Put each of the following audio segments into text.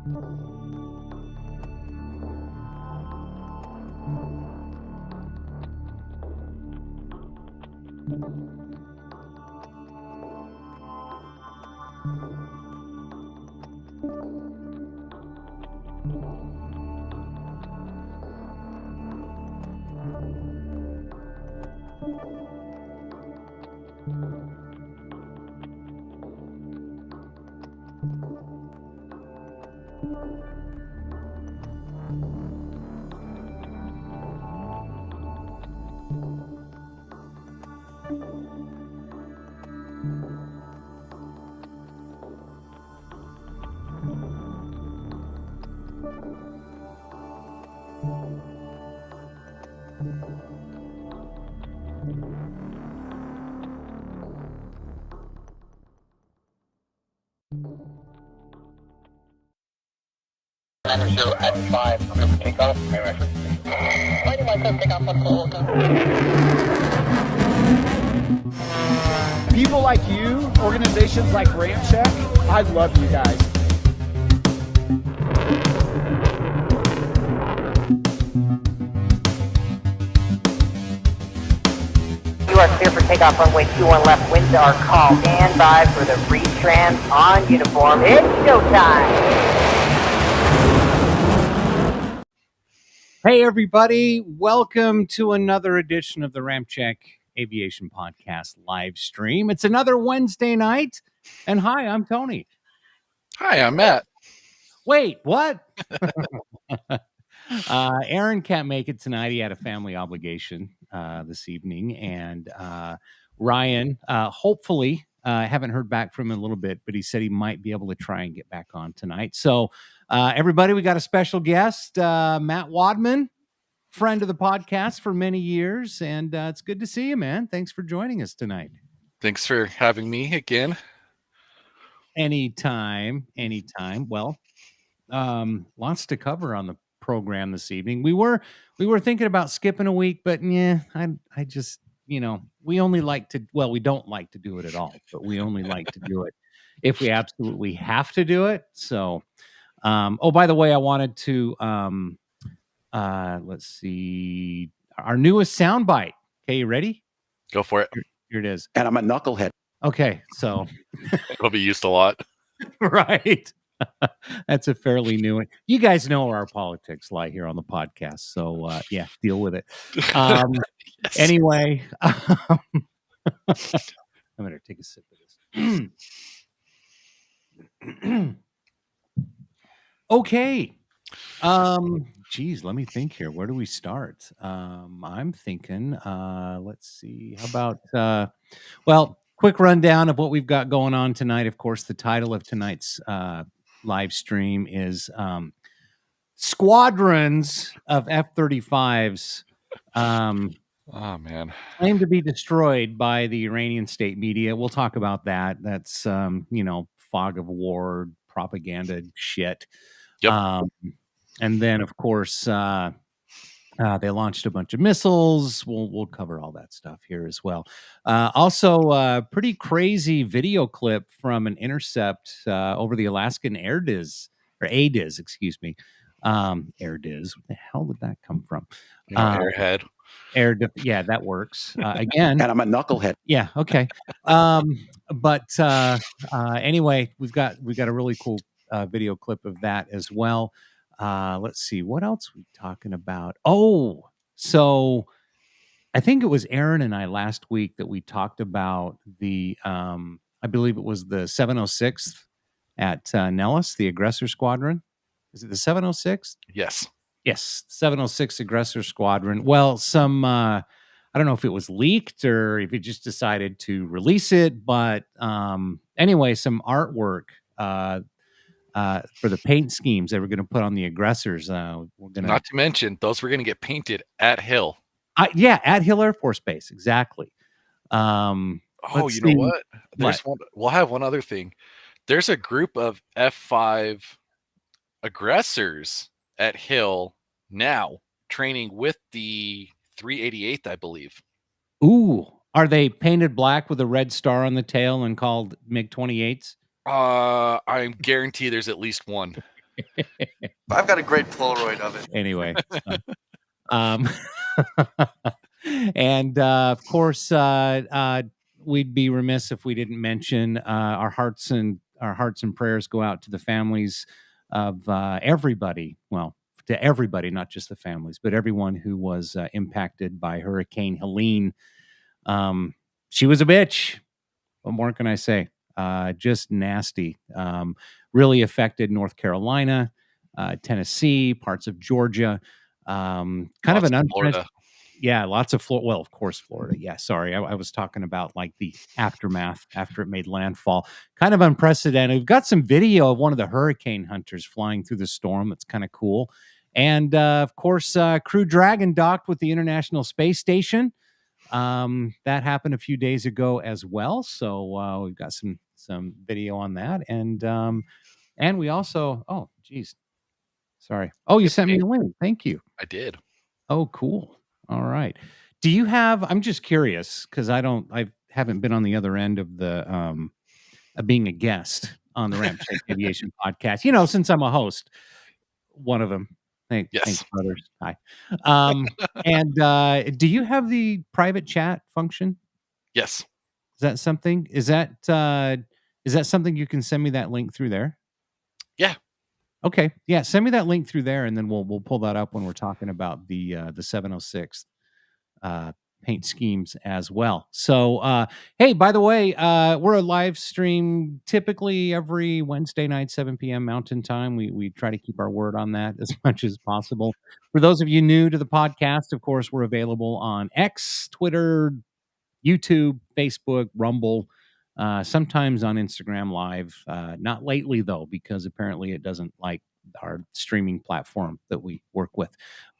Show at 5, clear for takeoff. May reference. Flight Micro, takeoff on full. People like you, organizations like RampCheck, I love you guys. You are clear for takeoff runway 21 left. Winds are called. Stand by for the retrans on uniform. It's showtime. Hey, everybody. Welcome to another edition of the RampCheck Aviation Podcast live stream. It's another Wednesday night. And hi, I'm Tony. Hi, I'm Matt. Wait, what? Aaron can't make it tonight. He had a family obligation this evening. And Ryan, hopefully, I haven't heard back from him in a little bit, but he said he might be able to try and get back on tonight. So, everybody, we got a special guest, Matt Wadman, friend of the podcast for many years. And it's good to see you, man. Thanks for joining us tonight. Thanks for having me again. Anytime. Well, lots to cover on the program this evening. We were thinking about skipping a week, but yeah, I just, we only like to, well, we don't like to do it at all, but we only like to do it if we absolutely have to do it. So, oh, by the way, I wanted to, let's see, our newest soundbite. Okay, you ready? Go for it. Here it is. And I'm a knucklehead. Okay, so It'll be used a lot. right. That's a fairly new one. You guys know where our politics lie here on the podcast. So, yeah, deal with it. Yes. Anyway, I'm going to take a sip of this. Okay. Geez, let me think here. Where do we start? I'm thinking, let's see. How about, well, quick rundown of what we've got going on tonight. Of course, the title of tonight's live stream is Squadrons of F-35’s Oh, man. claim to be destroyed by the Iranian state media. We'll talk about that. That's, fog of war, propaganda shit. Yep. And then, of course, they launched a bunch of missiles. We'll cover all that stuff here as well. Also, pretty crazy video clip from an intercept over the Alaskan ADIZ, or ADIZ, excuse me. ADIZ. What the hell did that come from? Airhead. Yeah, that works. Again. And I'm a knucklehead. Yeah. Okay. But anyway, we've got a really cool video clip of that as well. Let's see, what else are we talking about? Oh, so I think it was Aaron and I last week that we talked about the, I believe it was the 706th at Nellis, the Aggressor Squadron. Is it the 706th? Yes. Yes, 706 Aggressor Squadron. Well, I don't know if it was leaked or if it just decided to release it, but anyway, some artwork for the paint schemes they were going to put on the aggressors. We're going Not to mention, those were going to get painted at Hill. Yeah, at Hill Air Force Base, exactly. Oh, you know what? We'll have one other thing. There's a group of F5 aggressors at Hill now training with the 388th, I believe. Ooh, are they painted black with a red star on the tail and called MiG-28s? I'm guarantee there's at least one. I've got a great Polaroid of it. Anyway, um, and of course, we'd be remiss if we didn't mention our hearts and prayers go out to the families of everybody. Well, to everybody, not just the families, but everyone who was impacted by Hurricane Helene. She was a bitch. What more can I say? Just nasty. Really affected North Carolina, Tennessee, parts of Georgia. Kind of an Florida. Yeah, lots of Florida. Well, of course, Florida. Yeah, sorry. I was talking about like the aftermath after it made landfall. Kind of unprecedented. We've got some video of one of the hurricane hunters flying through the storm. That's kind of cool. And of course, Crew Dragon docked with the International Space Station. That happened a few days ago as well. So we've got some video on that. And we also, oh, geez. Sorry. Oh, you sent me a link. Thank you. I did. Oh, cool. All right. Do you have, I'm just curious because I haven't been on the other end of the being a guest on the RampCheck Aviation podcast, since I'm a host, one of them. Thanks, brothers. Hi. And do you have the private chat function? Yes. Is that something you can send me that link through there? Yeah. Okay. Yeah. Send me that link through there, and then we'll pull that up when we're talking about the 706 paint schemes as well. So, hey, by the way, we're a live stream typically every Wednesday night, 7 p.m. Mountain Time. We try to keep our word on that as much as possible. For those of you new to the podcast, of course, we're available on X, Twitter, YouTube, Facebook, Rumble, sometimes on Instagram Live. Not lately, though, because apparently it doesn't like our streaming platform that we work with.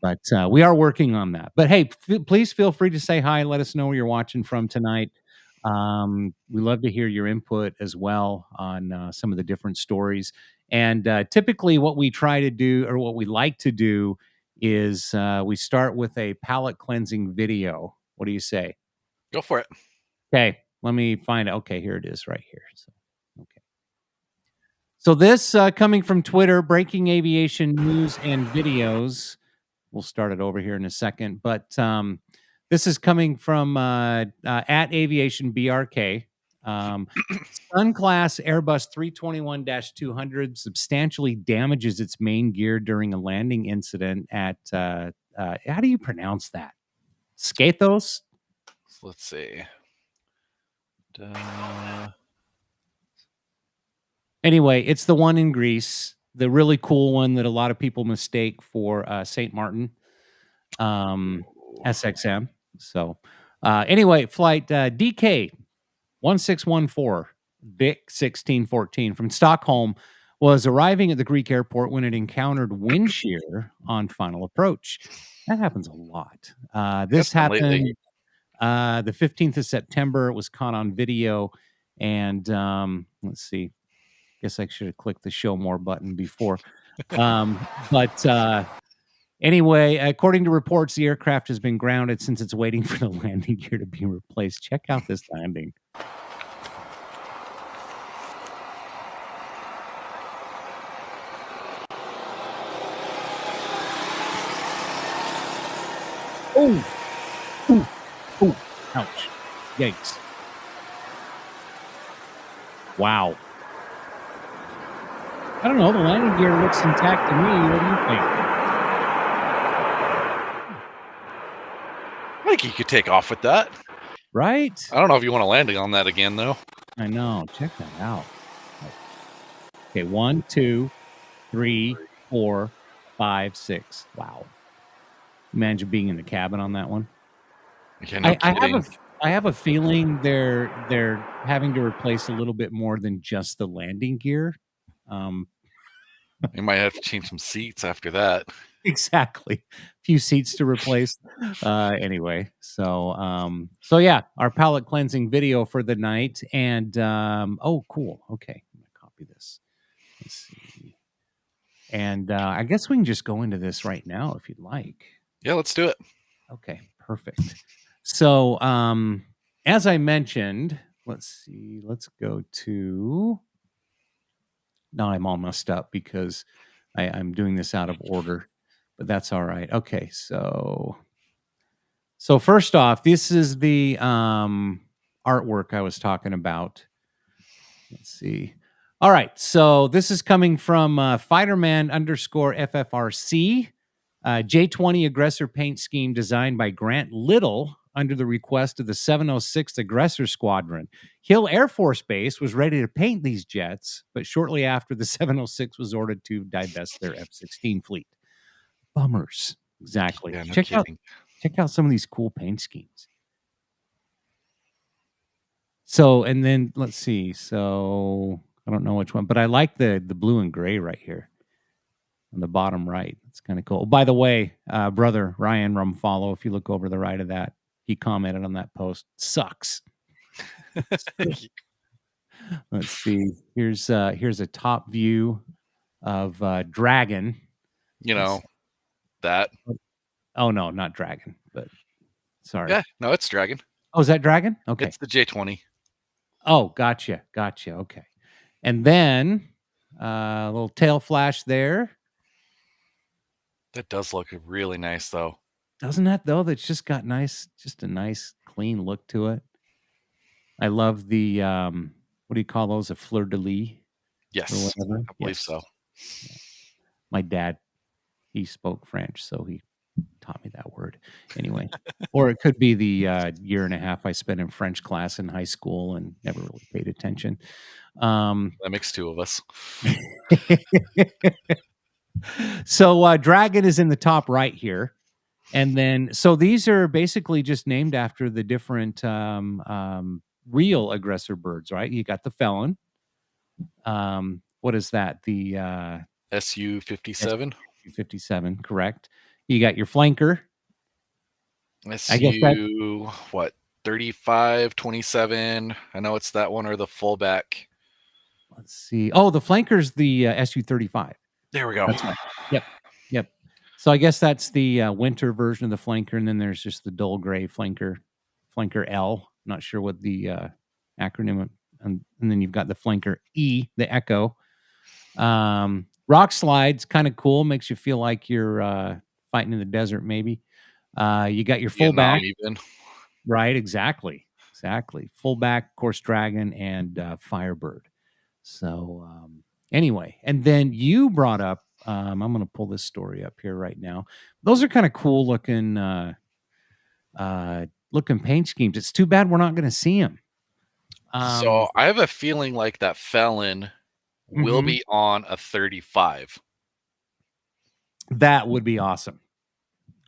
But we are working on that. But hey, please feel free to say hi. Let us know where you're watching from tonight. We love to hear your input as well on some of the different stories. And typically what we try to do, or what we like to do, is we start with a palate cleansing video. What do you say? Go for it. Okay, let me find it. Okay, here it is right here. So this coming from Twitter, breaking aviation news and videos. We'll start it over here in a second. But this is coming from at Aviation BRK. Sun-class Airbus 321-200 substantially damages its main gear during a landing incident at, how do you pronounce that? Skathos? Let's see. Anyway, it's the one in Greece, the really cool one that a lot of people mistake for St. Martin SXM. So anyway, flight DK 1614 Vic 1614 from Stockholm was arriving at the Greek airport when it encountered wind shear on final approach. That happens a lot. This happened the 15th of September. It was caught on video. And let's see. Guess I should have clicked the show more button before. But anyway, according to reports, the aircraft has been grounded since it's waiting for the landing gear to be replaced. Check out this landing. Oh! Ooh! Ooh! Ouch! Yikes! Wow! I don't know. The landing gear looks intact to me. What do you think? I think you could take off with that. Right? I don't know if you want to landing on that again, though. I know. Check that out. Okay, 1, 2, 3, 4, 5, 6. Wow. Imagine being in the cabin on that one. Yeah, no I have a feeling they're having to replace a little bit more than just the landing gear. You might have to change some seats after that. Exactly. A few seats to replace. Anyway, so yeah, our palate cleansing video for the night. And oh, cool. Okay, I'm gonna copy this. Let's see. And I guess we can just go into this right now if you'd like. Yeah, let's do it. Okay, perfect. So as I mentioned, let's see. Let's go to. Now I'm all messed up because I'm doing this out of order, but that's all right. Okay, so first off, this is the artwork I was talking about. Let's see. All right, so this is coming from Fighterman_FFRC, J20 Aggressor paint scheme designed by Grant Little under the request of the 706th Aggressor Squadron. Hill Air Force Base was ready to paint these jets, but shortly after, the 706 was ordered to divest their F-16 fleet. Bummers. Exactly. Yeah, no check kidding. out some of these cool paint schemes. So, and then let's see. So I don't know which one, but I like the blue and gray right here on the bottom right. It's kind of cool. Oh, by the way, brother Ryan Rumfollow, if you look over the right of that, he commented on that post. Sucks. Let's see. Here's a top view of Dragon. You know that. Oh no, not Dragon, but sorry. Yeah, no, it's Dragon. Oh, is that Dragon? Okay. It's the J20. Oh, gotcha. Okay. And then a little tail flash there. That does look really nice, though. Doesn't that, though? That's just got just a nice, clean look to it. I love the, what do you call those? A fleur-de-lis? Yes, I believe so. Yeah. My dad, he spoke French, so he taught me that word. Anyway, or it could be the year and a half I spent in French class in high school and never really paid attention. That makes two of us. So Dragon is in the top right here. And then, so these are basically just named after the different real aggressor birds, right? You got the Felon. What is that? The Su-57. Su-57, correct. You got your flanker. Su, what, 35-27. I know it's that one, or the fullback. Let's see. Oh, the flanker's the Su-35. There we go. That's right. Yep. So I guess that's the winter version of the flanker, and then there's just the dull gray flanker L. Not sure what the acronym, and then you've got the flanker E, the Echo. Rock slides, kind of cool. Makes you feel like you're fighting in the desert, maybe. You got your fullback. Right, exactly. Fullback, of course, Dragon, and Firebird. So anyway, and then you brought up, I'm going to pull this story up here right now. Those are kind of cool looking paint schemes. It's too bad we're not going to see them. So I have a feeling like that Felon will be on a 35. That would be awesome.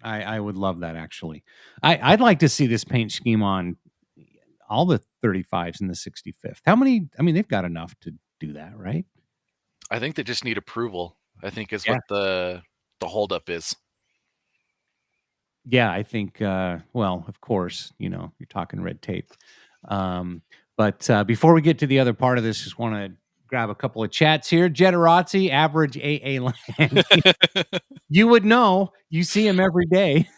I would love that, actually. I'd like to see this paint scheme on all the 35s and the 65th. How many? I mean, they've got enough to do that, right? I think they just need approval, I think is what the holdup is. Yeah, I think, well, of course, you're talking red tape. But before we get to the other part of this, just want to grab a couple of chats here. Jetarazzi, average AA land. You would know. You see him every day.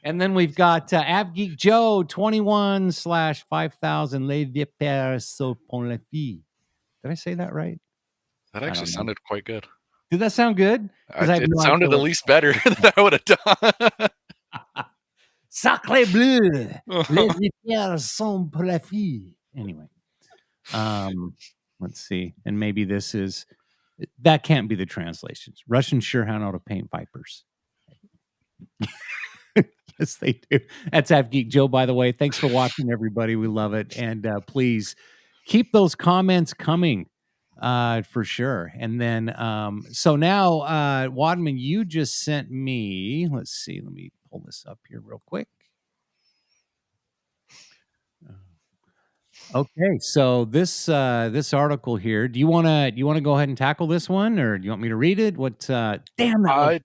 And then we've got AvGeek Joe, 21/5000 Les Vipères sont pour les filles. Did I say that right? That actually sounded quite good. Did that sound good? It sounded at least better than I would have done. Sacré bleu, les vipères sont pour les filles. Anyway, let's see. And maybe that can't be the translations. Russians sure how to paint vipers. Yes, they do. That's AvGeek Joe, by the way. Thanks for watching, everybody. We love it. And please keep those comments coming for sure. And then, so now, Wadman, you just sent me, let's see, let me pull this up here real quick. Okay, so this article here, do you want to go ahead and tackle this one, or do you want me to read it? What damn that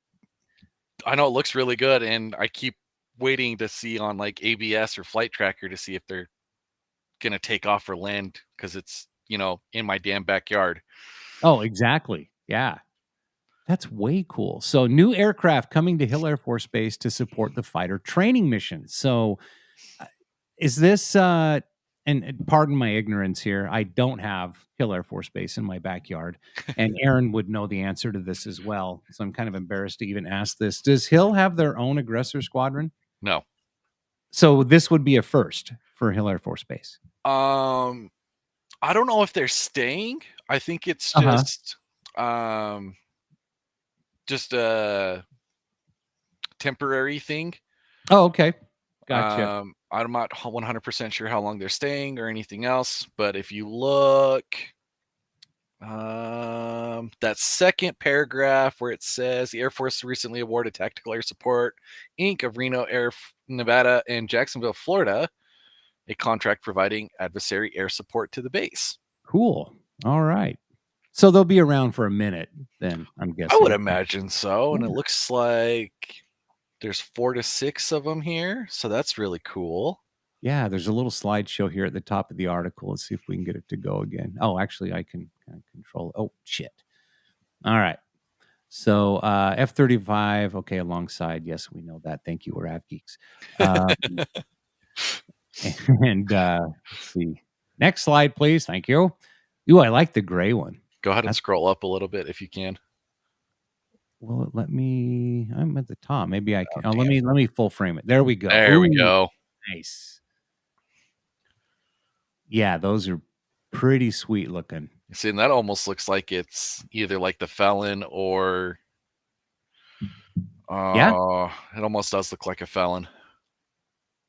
I know it looks really good, and I keep waiting to see on like ABS or Flight Tracker to see if they're gonna take off or land, because it's in my damn backyard. Oh, exactly. Yeah, that's way cool. So new aircraft coming to Hill Air Force Base to support the fighter training mission. So is this and pardon my ignorance here, I don't have Hill Air Force Base in my backyard, and Aaron would know the answer to this as well. So I'm kind of embarrassed to even ask this. Does Hill have their own Aggressor squadron? No. So this would be a first for Hill Air Force Base. I don't know if they're staying. I think it's just a temporary thing. Oh, okay. Gotcha. I'm not 100% sure how long they're staying or anything else, but if you look, that second paragraph where it says the Air Force recently awarded Tactical Air Support Inc. of Reno, Nevada, and Jacksonville, Florida, a contract providing adversary air support to the base. Cool. All right. So they'll be around for a minute then, I'm guessing. I would imagine so. And it looks like there's 4 to 6 of them here. So that's really cool. Yeah, there's a little slideshow here at the top of the article. Let's see if we can get it to go again. Oh, actually, I can kind of control it. Oh, shit. All right. So F-35, okay, alongside. Yes, we know that. Thank you, we're Av Geeks. And let's see. Next slide, please. Thank you. Ooh, I like the gray one. Go ahead and scroll up a little bit if you can. Well, let me. I'm at the top. Maybe I can. Let me full frame it. There we go. There we go. Nice. Yeah, those are pretty sweet looking. See, and that almost looks like it's either like the Felon or yeah, it almost does look like a Felon.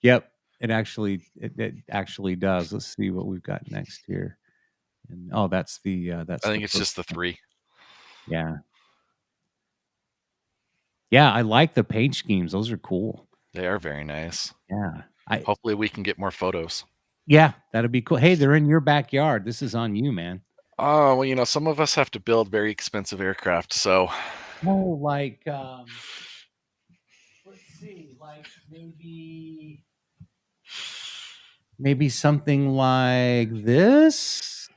Yep, it actually does. Let's see what we've got next here. And that's the that's. I think it's just the 3. Yeah. Yeah, I like the paint schemes. Those are cool. They are very nice. Yeah. Hopefully we can get more photos. Yeah, that'd be cool. Hey, they're in your backyard. This is on you, man. Oh, well, some of us have to build very expensive aircraft, so. Oh, like, let's see, like maybe something like this.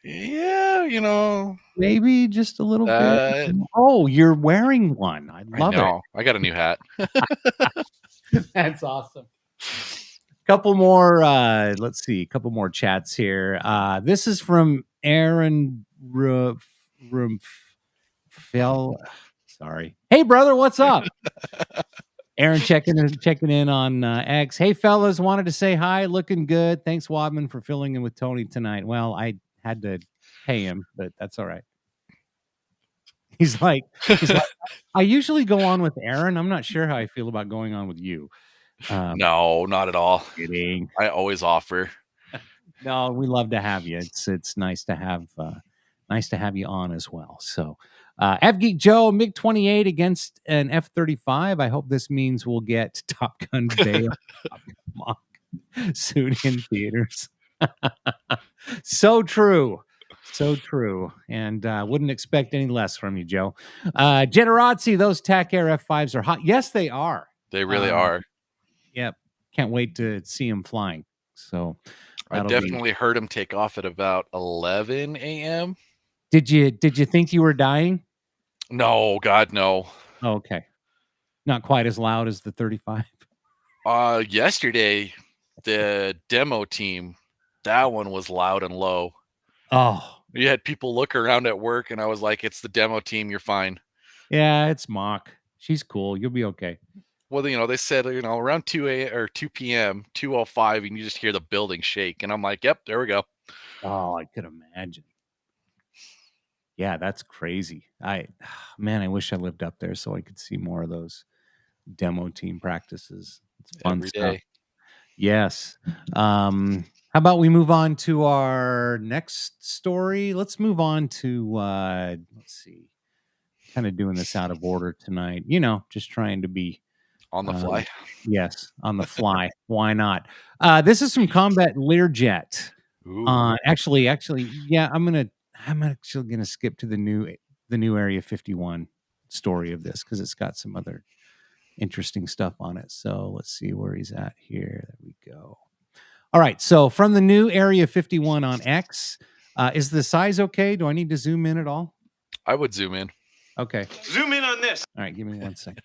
Yeah, maybe just a little bit. Oh, you're wearing one. I love it. I got a new hat. That's awesome. Couple more, let's see, a couple more chats here. This is from Aaron Sorry. Hey, brother, what's up? Aaron checking in on X. Hey, fellas, wanted to say hi. Looking good. Thanks, Wadman, for filling in with Tony tonight. Well, I had to pay him, but that's all right. He's like, I usually go on with Aaron. I'm not sure how I feel about going on with you. No, not at all. Kidding. I always offer. No, we love to have you. It's nice to have you on as well. So, Avgeek Joe, MiG-28 against an F-35. I hope this means we'll get Top Gun Bay soon in theaters. So true. So true. And wouldn't expect any less from you, Joe. Generazzi, those TAC Air F-5s are hot. Yes, they are. They really are. Yep. Can't wait to see them flying. So I definitely heard him take off at about 11 a.m. Did you think you were dying? No, God, no. Oh, okay. Not quite as loud as the 35. Yesterday, the demo team, that one was loud and low. Oh. You had people look around at work, and I was like, it's the demo team. You're fine. Yeah, it's Mock. She's cool. You'll be okay. Well, they said, around 2 p.m., 2:05, and you just hear the building shake. And I'm like, yep, there we go. Oh, I could imagine. Yeah, that's crazy. I wish I lived up there so I could see more of those demo team practices. It's fun every stuff. day. Yes. How about we move on to our next story? Let's move on to, let's see, kind of doing this out of order tonight. Just trying to be on the fly. Yes, on the fly. Why not? This is from Combat Learjet. Actually, yeah, I'm actually gonna skip to the new Area 51 story of this because it's got some other interesting stuff on it. So let's see where he's at here. There we go. All right. So from the new Area 51 on X, is the size okay? Do I need to zoom in at all? I would zoom in. Okay. Zoom in on this. All right. Give me 1 second.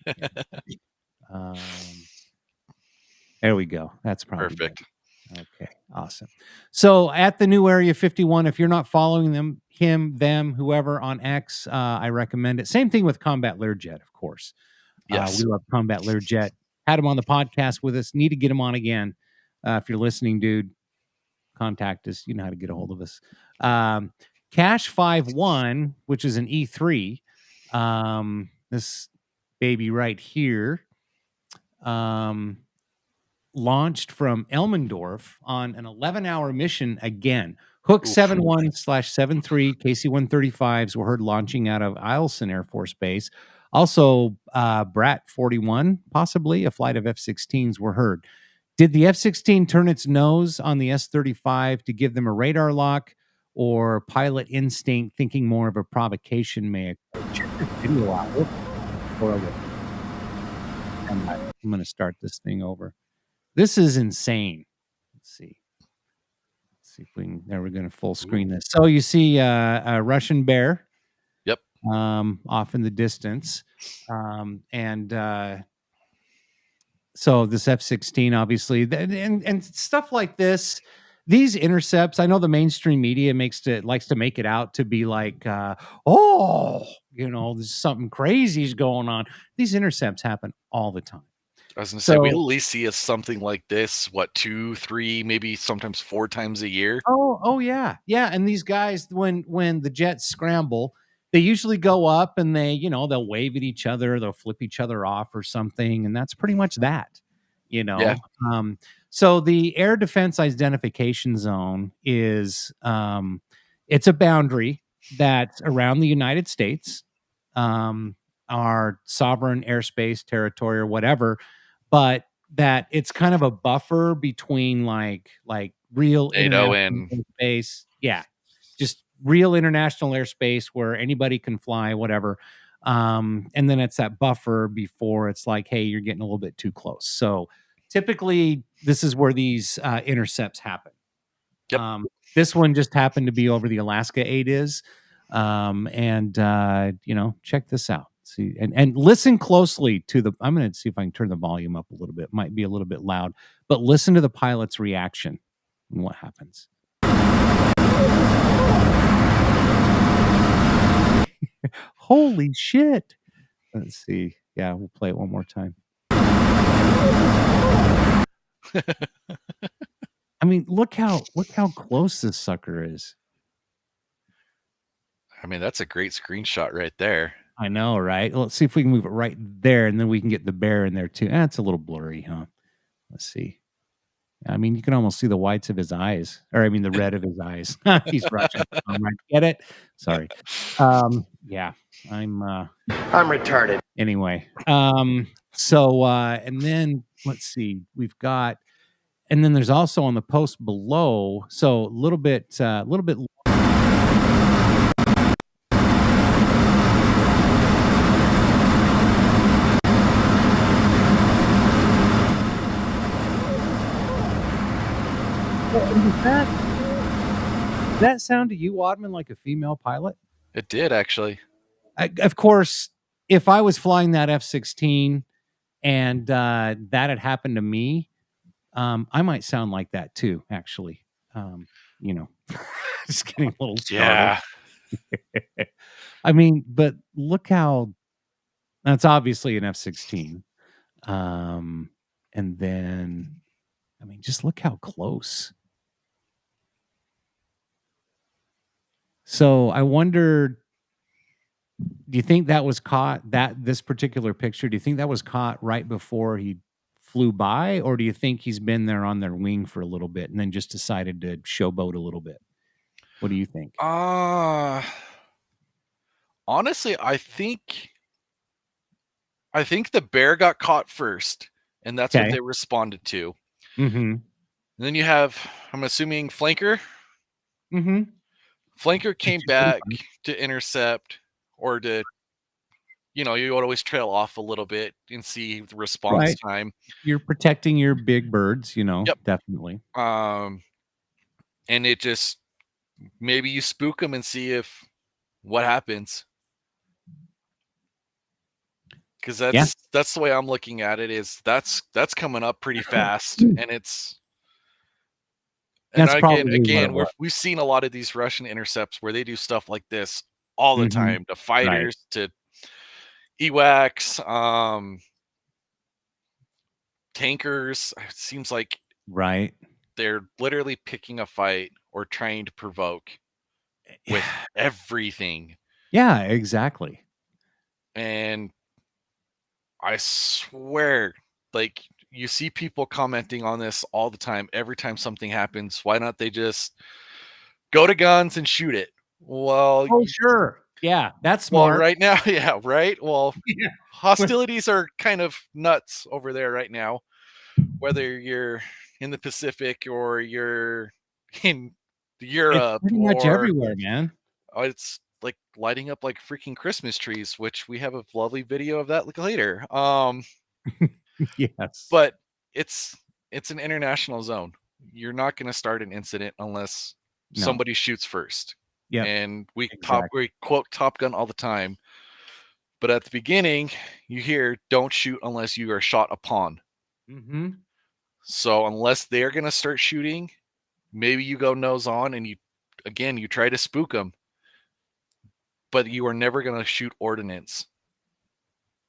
There we go. That's probably perfect. Okay, awesome. So at the new Area 51, if you're not following them, whoever on X, I recommend it. Same thing with Combat Learjet, of course. Yes. We love Combat Learjet. Had him on the podcast with us. Need to get him on again. If you're listening, dude, contact us. You know how to get a hold of us. Cash 51, which is an E3. This baby right here. Launched from Elmendorf on an 11-hour mission again. Hook 71/73 KC-135s were heard launching out of Eielson Air Force Base. Also, Brat 41, possibly a flight of F-16s were heard. Did the F-16 turn its nose on the S-35 to give them a radar lock, or pilot instinct thinking more of a provocation may occur? Check this video out. I'm going to start this thing over. This is insane. Let's see if we can. There, we're going to full screen this. So you see a Russian bear. Yep. Off in the distance, so this F-16, obviously, and stuff like this. These intercepts, I know the mainstream media likes to make it out to be like, there's something crazy is going on. These intercepts happen all the time. I was going to say, we at least see something like this, 2, 3, maybe sometimes 4 times a year. Oh yeah. And these guys, when the jets scramble, they usually go up and they'll wave at each other, they'll flip each other off or something, and that's pretty much that. Yeah. So the Air Defense Identification Zone is it's a boundary that's around the United States, our sovereign airspace, territory, or whatever. But that it's kind of a buffer between like real NATO international airspace. Yeah. Just real international airspace where anybody can fly, whatever. And then it's that buffer before it's like, hey, you're getting a little bit too close. So typically this is where these intercepts happen. Yep. This one just happened to be over the Alaska ADIZ. Check this out. See, and listen closely to I'm going to see if I can turn the volume up a little bit. Might be a little bit loud, but listen to the pilot's reaction and what happens. Holy shit. Let's see. Yeah, we'll play it one more time. I mean, look how close this sucker is. I mean, that's a great screenshot right there. I know, right? Let's see if we can move it right there, and then we can get the bear in there too. It's a little blurry, huh? Let's see. I mean, you can almost see the whites of his eyes, or I mean, the red of his eyes. He's Russian. Right. Get it? Sorry. Yeah, I'm retarded. Anyway, so and then let's see. We've got, and then there's also on the post below. So a little bit. That sound to you, Wadman, like a female pilot? It did, actually. Of course, if I was flying that F-16 and that had happened to me, I might sound like that too, actually. Just getting a little startled. Yeah. I mean, but look how that's obviously an F-16. And then, I mean, just look how close. So I wonder, do you think that was caught, this particular picture, do you think that was caught right before he flew by? Or do you think he's been there on their wing for a little bit and then just decided to showboat a little bit? What do you think? Honestly, I think the bear got caught first, and that's what they responded to. Mm-hmm. And then you have, I'm assuming, Flanker. Mm-hmm. Flanker came back to intercept, or to, you would always trail off a little bit and see the response time. You're protecting your big birds, definitely. And it just, maybe you spook them and see what happens. Because that's the way I'm looking at it, is that's coming up pretty fast, and it's And That's probably what it was. we've seen a lot of these Russian intercepts where they do stuff like this all the time. To fighters, to ewacs, tankers. It seems like they're literally picking a fight or trying to provoke with everything. Yeah, exactly. And I swear, like, you see people commenting on this all the time. Every time something happens, why not they just go to guns and shoot it? Well, sure. Yeah, that's smart. Well, right now, yeah, right? Well, hostilities are kind of nuts over there right now. Whether you're in the Pacific or you're in Europe, it's pretty much everywhere, man. It's like lighting up like freaking Christmas trees, which we have a lovely video of that later. Yes, but it's an international zone. You're not going to start an incident unless somebody shoots first. Yeah, and we quote Top Gun all the time. But at the beginning, you hear, "Don't shoot unless you are shot upon." So unless they're going to start shooting, maybe you go nose on and you try to spook them. But you are never going to shoot ordnance,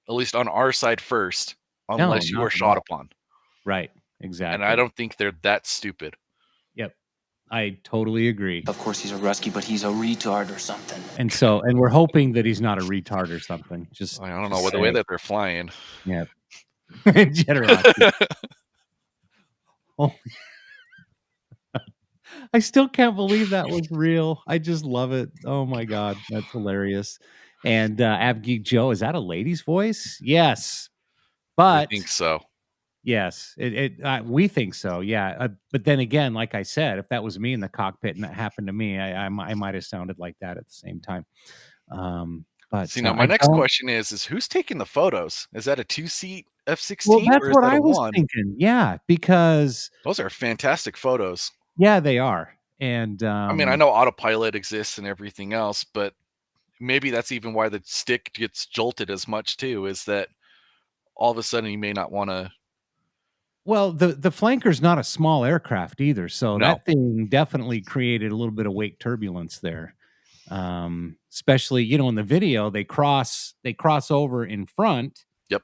at least on our side first, unless you are shot upon. Right, exactly. And I don't think they're that stupid. Yep, I totally agree. Of course he's a Rusky, but he's a retard or something. And we're hoping that he's not a retard or something. I don't know, with the way that they're flying. Yeah. Generally. Oh. I still can't believe that was real. I just love it. Oh my God, that's hilarious. And Abgeek Joe, is that a lady's voice? Yes, but I think so. Yes, we think so. Yeah, but then again, like I said, if that was me in the cockpit and that happened to me, I might have sounded like that at the same time. But see, now my next question is who's taking the photos? Is that a 2-seat F-16? Well, that's what I was thinking. Yeah, because those are fantastic photos. Yeah, they are. And I mean, I know autopilot exists and everything else, but maybe that's even why the stick gets jolted as much too, is that all of a sudden you may not want to. Well, the Flanker's not a small aircraft either, so that thing definitely created a little bit of wake turbulence there. Especially, in the video, they cross over in front. Yep.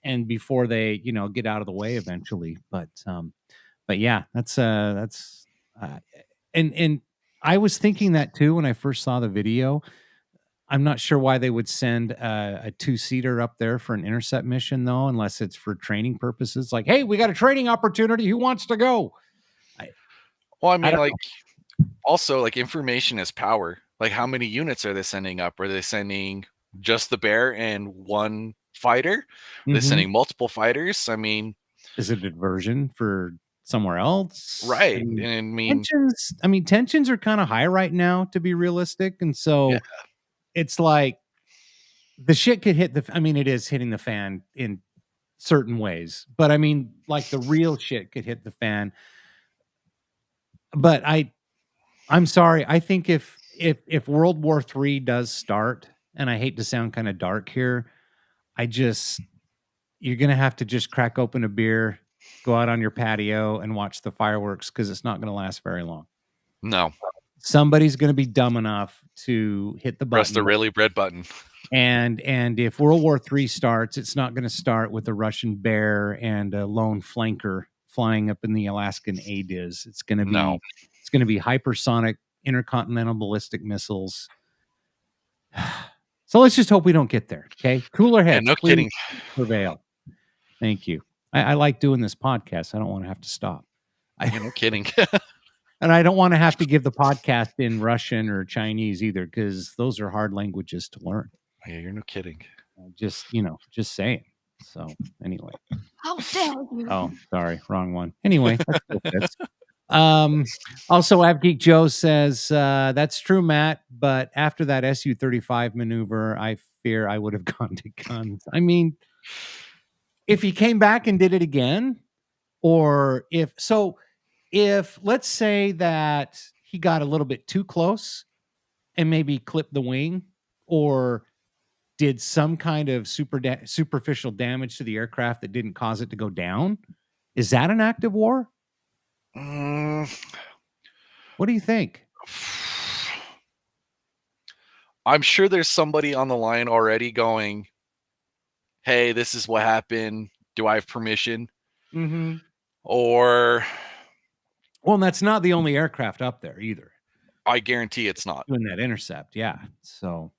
And before they, get out of the way eventually. But yeah, that's and I was thinking that too when I first saw the video. I'm not sure why they would send a 2-seater up there for an intercept mission, though, unless it's for training purposes. Like, hey, we got a training opportunity. Who wants to go? Also, like, information is power. Like, how many units are they sending up? Are they sending just the Bear and one fighter? Are they sending multiple fighters? I mean, is it a diversion for somewhere else? Right. Tensions are kind of high right now, to be realistic. And so it's like the shit could hit it is hitting the fan in certain ways, but like the real shit could hit the fan. But I'm sorry. I think if World War III does start, and I hate to sound kind of dark here, you're going to have to just crack open a beer, go out on your patio and watch the fireworks, because it's not going to last very long. No. Somebody's going to be dumb enough to hit the button. Press the really red button. And if World War III starts, it's not going to start with a Russian Bear and a lone flanker flying up in the Alaskan ADIZ. It's going to be hypersonic intercontinental ballistic missiles. So let's just hope we don't get there. Okay, cooler heads. No kidding. Prevail. Thank you. I like doing this podcast. I don't want to have to stop. No kidding. And I don't want to have to give the podcast in Russian or Chinese either, because those are hard languages to learn. Yeah, you're no kidding. Just saying. So anyway. How dare you? Oh, sorry. Wrong one. Anyway. Also, Avgeek Joe says, that's true, Matt. But after that Su-35 maneuver, I fear I would have gone to guns. I mean, if he came back and did it again, or if let's say that he got a little bit too close and maybe clipped the wing or did some kind of superficial damage to the aircraft that didn't cause it to go down, is that an act of war? What do you think? I'm sure there's somebody on the line already going, hey, this is what happened. Do I have permission? Mm-hmm. Or Well, and that's not the only aircraft up there either. I guarantee it's not. Doing that intercept, yeah. So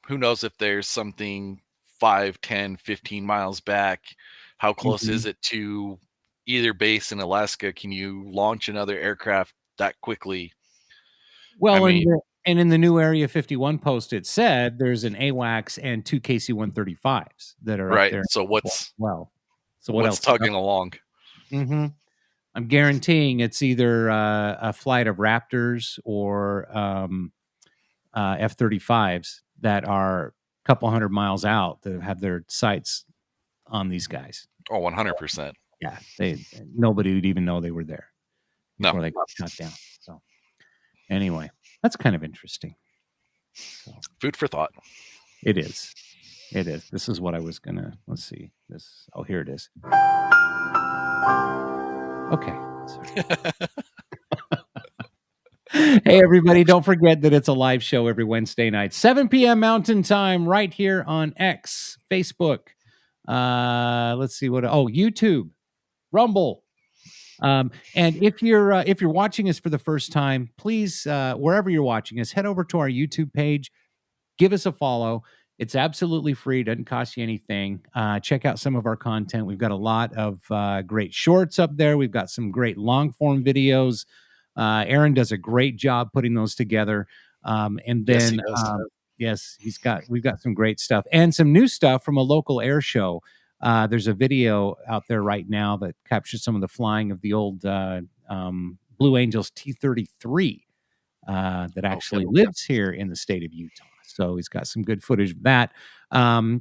who knows if there's something 5, 10, 15 miles back? How close is it to either base in Alaska? Can you launch another aircraft that quickly? well, I mean, and in the new Area 51 post, it said there's an AWACS and 2 KC-135s that are up right. there. So what's so what else? tugging along? Mm-hmm. I'm guaranteeing it's either a flight of Raptors or F-35's that are a couple hundred miles out that have their sights on these guys. Oh, 100%. Yeah, nobody would even know they were there No. before they got shot down. So anyway, that's kind of interesting. So, Food for thought. it is. It is. This is what I was gonna. Let's see. This. Oh, here it is. Okay. Sorry. Hey, everybody, don't forget that it's a live show every Wednesday night, 7 p.m. Mountain Time, right here on X, Facebook. Let's see what. Oh, YouTube, Rumble. And if you're watching us for the first time, please, wherever you're watching us, head over to our YouTube page, give us a follow. It's absolutely free, doesn't cost you anything. Check out some of our content. We've got a lot of great shorts up there. We've got some great long form videos. Aaron does a great job putting those together. And then, yes, we've got some great stuff and some new stuff from a local air show. There's a video out there right now that captures some of the flying of the old Blue Angels T-33 that actually lives here in the state of Utah. So he's got some good footage of that.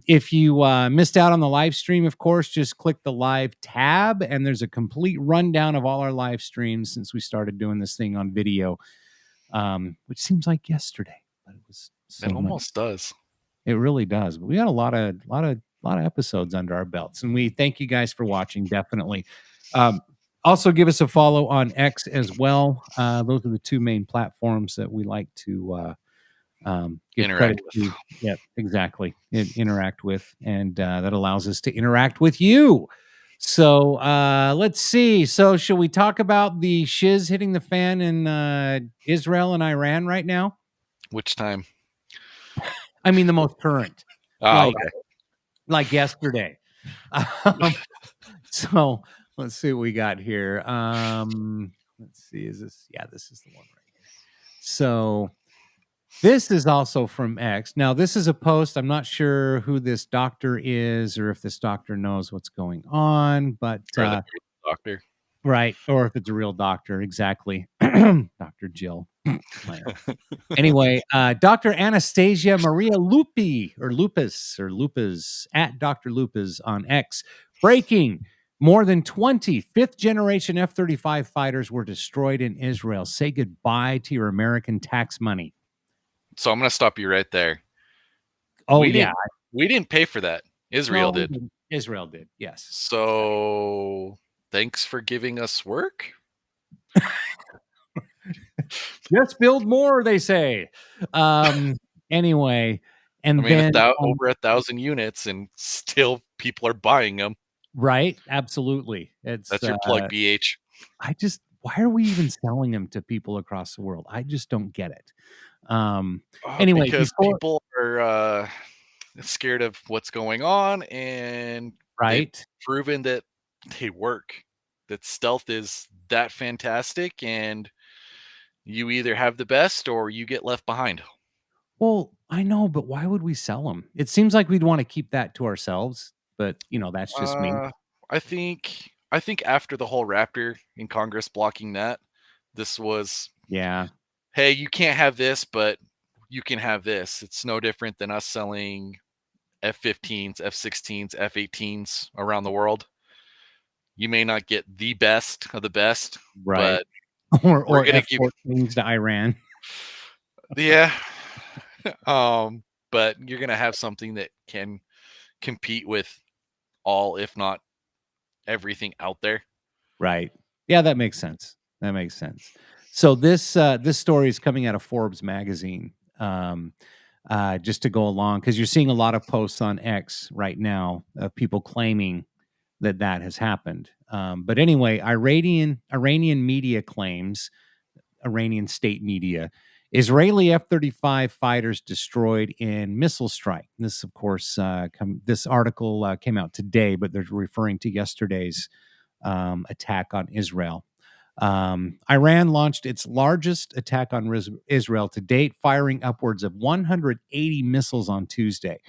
If you missed out on the live stream, of course, just click the live tab, and there's a complete rundown of all our live streams since we started doing this thing on video, which seems like yesterday, but it was. It almost does. It really does. But we got a lot of episodes under our belts, and we thank you guys for watching. Definitely. Also, give us a follow on X as well. Those are the two main platforms that we like to interact with. Yeah, exactly. Interact with, and that allows us to interact with you. So let's see. So shall we talk about the shiz hitting the fan in Israel and Iran right now? Which time? I mean, the most current. Okay. Like yesterday. So let's see what we got here. Let's see. Is this? Yeah, this is the one right here. So this is also from X. Now, this is a post. I'm not sure who this doctor is or if this doctor knows what's going on, but doctor. Right. Or if it's a real doctor. Exactly. Dr. Jill. Anyway, Dr. Anastasia Maria Lupi or Lupus at Dr. Lupus on X. Breaking. More than 20 fifth-generation F-35 fighters were destroyed in Israel. Say goodbye to your American tax money. So I'm going to stop you right there. Oh, we didn't pay for that. Israel did. Israel did, yes. So thanks for giving us work. Just build more, they say. Anyway, and then over 1,000 units, and still people are buying them. Right, absolutely. That's your plug, BH. Why are we even selling them to people across the world? I just don't get it. Anyway, because people are scared of what's going on, and right, proven that they work. That stealth is that fantastic, and you either have the best or you get left behind. Well, I know, but why would we sell them? It seems like we'd want to keep that to ourselves, but that's just me. I think after the whole Raptor in Congress blocking that, this was hey, you can't have this, but you can have this. It's no different than us selling F-15s, F-16s, F-18s around the world. You may not get the best of the best, right? But or F-14s to Iran. Yeah. But you're going to have something that can compete with all, if not everything out there. Right. Yeah, that makes sense. So this story is coming out of Forbes magazine. Just to go along, because you're seeing a lot of posts on X right now of people claiming that has happened. But anyway, Iranian media claims, Iranian state media, Israeli F-35 fighters destroyed in missile strike. This, of course, this article came out today, but they're referring to yesterday's attack on Israel. Iran launched its largest attack on Israel to date, firing upwards of 180 missiles on Tuesday.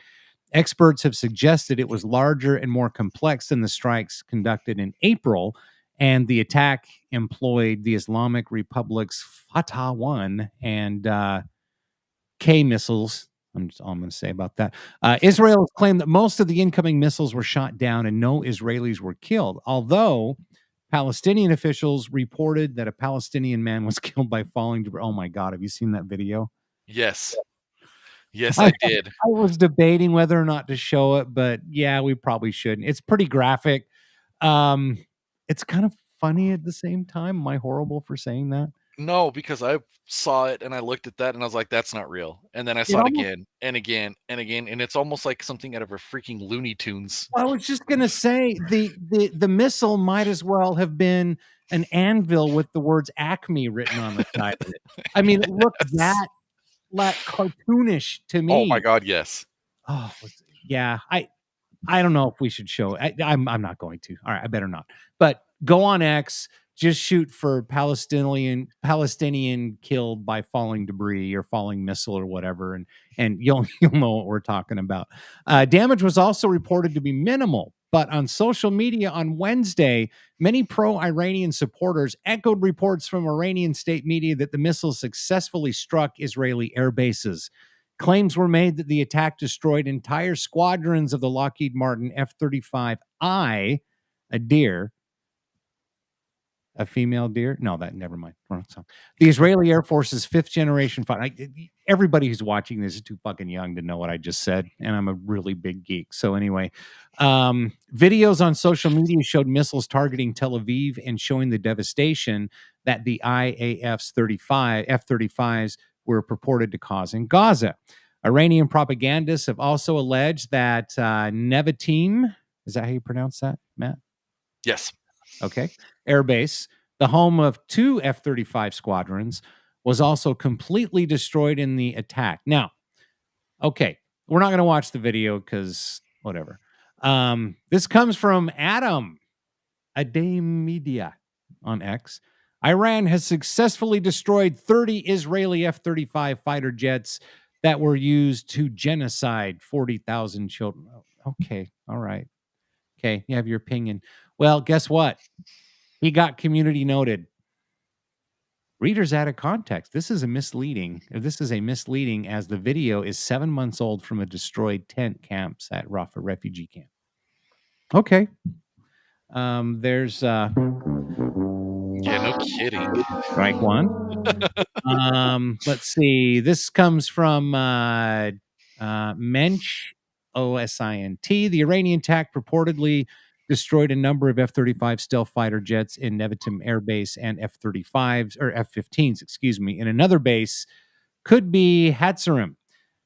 Experts have suggested it was larger and more complex than the strikes conducted in April, and the attack employed the Islamic Republic's Fatah 1 and K missiles. That's all I'm going to say about that. Israel has claimed that most of the incoming missiles were shot down and no Israelis were killed, although Palestinian officials reported that a Palestinian man was killed by falling debris. Oh my God, have you seen that video? Yes. Yes, I did. I was debating whether or not to show it, but yeah, we probably shouldn't. It's pretty graphic. It's kind of funny at the same time. Am I horrible for saying that? No, because I saw it and I looked at that and I was like, that's not real. And then I saw it again and again and again. And it's almost like something out of a freaking Looney Tunes. I was just going to say the missile might as well have been an anvil with the words Acme written on the side of it. I mean, it looked that like cartoonish to me. Oh my God, yes. Oh yeah. I don't know if we should show it. I'm not going to. All right, I better not. But go on X, just shoot for Palestinian killed by falling debris or falling missile or whatever, and you'll know what we're talking about. Damage was also reported to be minimal, but on social media on Wednesday, many pro-Iranian supporters echoed reports from Iranian state media that the missile successfully struck Israeli air bases. Claims were made that the attack destroyed entire squadrons of the Lockheed Martin F-35I, a deer. A female deer? No, never mind. The Israeli Air Force's fifth generation fighter. Everybody who's watching this is too fucking young to know what I just said, and I'm a really big geek. So anyway, videos on social media showed missiles targeting Tel Aviv and showing the devastation that the IAF's F-35s were purported to cause in Gaza. Iranian propagandists have also alleged that Nevatim, is that how you pronounce that, Matt? Yes. Okay. Air Base, the home of 2 F-35 squadrons, was also completely destroyed in the attack. Now, okay, we're not going to watch the video because whatever. This comes from Adam Adamidia on X. Iran has successfully destroyed 30 Israeli F-35 fighter jets that were used to genocide 40,000 children. Okay, all right. Okay, you have your opinion. Well, guess what? He got community noted. Readers out of context. This is a misleading as the video is 7 months old from a destroyed tent camps at Rafah refugee camp. Okay. There's yeah, no kidding. Strike one. Let's see. This comes from Mensch OSINT. The Iranian attack purportedly destroyed a number of F-35 stealth fighter jets in Nevatim Air Base and F-35s or F-15s, excuse me, in another base could be Hatzerim.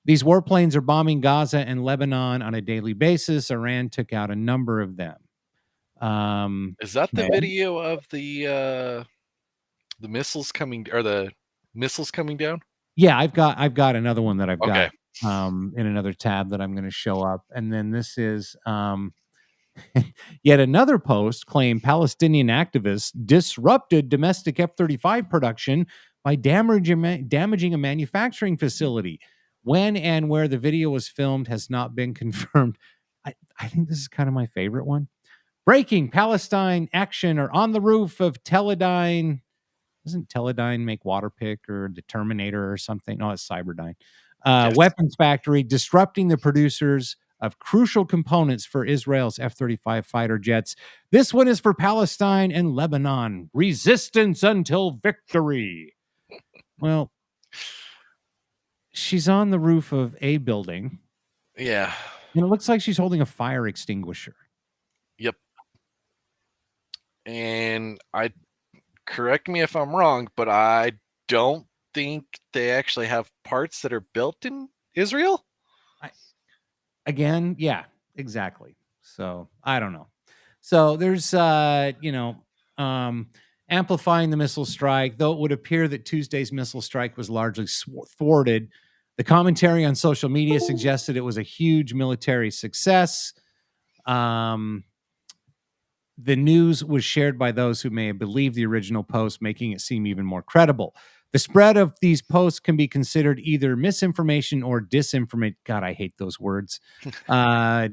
These warplanes are bombing Gaza and Lebanon on a daily basis. Iran took out a number of them. Is that the video of the missiles coming or the missiles coming down? Yeah, I've got another one that I've got in another tab that I'm going to show up, and then this is yet another post claimed Palestinian activists disrupted domestic F-35 production by damaging a manufacturing facility. When and where the video was filmed has not been confirmed. I think this is kind of my favorite one. Breaking Palestine action or on the roof of Teledyne. Doesn't Teledyne make Waterpick or the Terminator or something? No, it's Cyberdyne. Yes. Weapons factory disrupting the producers of crucial components for Israel's F-35 fighter jets. This one is for Palestine and Lebanon. Resistance until victory. Well, she's on the roof of a building. Yeah. And it looks like she's holding a fire extinguisher. Yep. And correct me if I'm wrong, but I don't think they actually have parts that are built in Israel. Again, yeah, exactly. So I don't know. So there's amplifying the missile strike, though it would appear that Tuesday's missile strike was largely thwarted. The commentary on social media suggested it was a huge military success. The news was shared by those who may have believed the original post, making it seem even more credible. The spread of these posts can be considered either misinformation or disinformation. God, I hate those words. They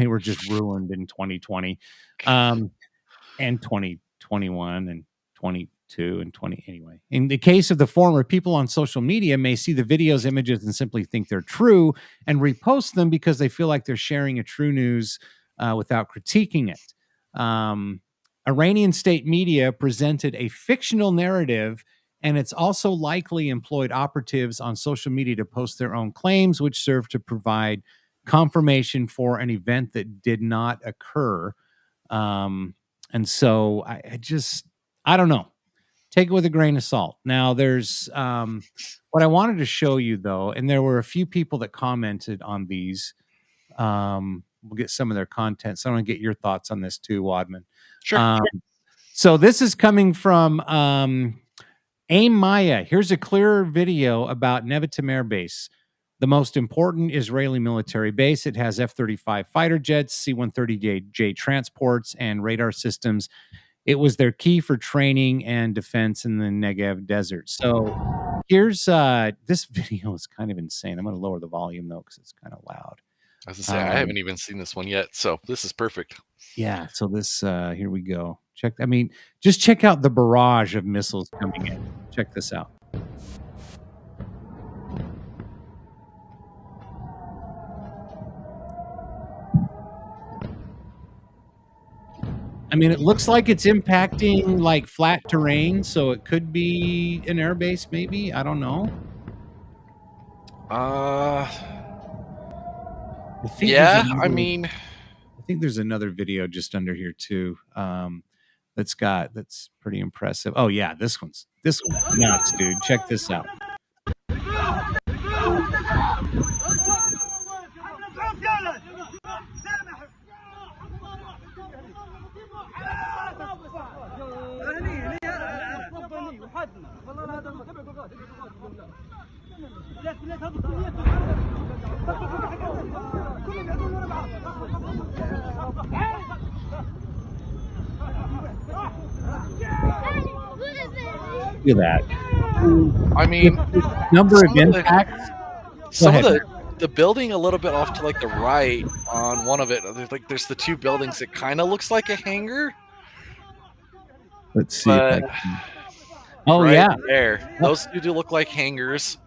were just ruined in 2020 and 2021 and 22 and 20. Anyway, in the case of the former, people on social media may see the videos, images, and simply think they're true and repost them because they feel like they're sharing a true news without critiquing it. Iranian state media presented a fictional narrative, and it's also likely employed operatives on social media to post their own claims, which serve to provide confirmation for an event that did not occur. And so I don't know. Take it with a grain of salt. Now, there's what I wanted to show you, though, and there were a few people that commented on these. We'll get some of their content. So I want to get your thoughts on this too, Wadman. Sure. So this is coming from Aim Maya. Here's a clearer video about Nevatim Air Base, the most important Israeli military base. It has F-35 fighter jets, C-130J transports, and radar systems. It was their key for training and defense in the Negev desert. So here's this video is kind of insane. I'm going to lower the volume, though, because it's kind of loud. I was going to say, I haven't even seen this one yet, so this is perfect. Yeah, so this, here we go. Just check out the barrage of missiles coming in. Check this out. I mean, it looks like it's impacting like flat terrain, so it could be an airbase, maybe. I don't know. Yeah, I mean, I think there's another video just under here too. That's pretty impressive. Oh yeah, this one's nuts, dude. Check this out. Look at that. I mean, number of impacts. Some of the building a little bit off to like the right on one of it. There's the two buildings. It kind of looks like a hangar. Let's see. Oh right yeah, there. Those two do look like hangars.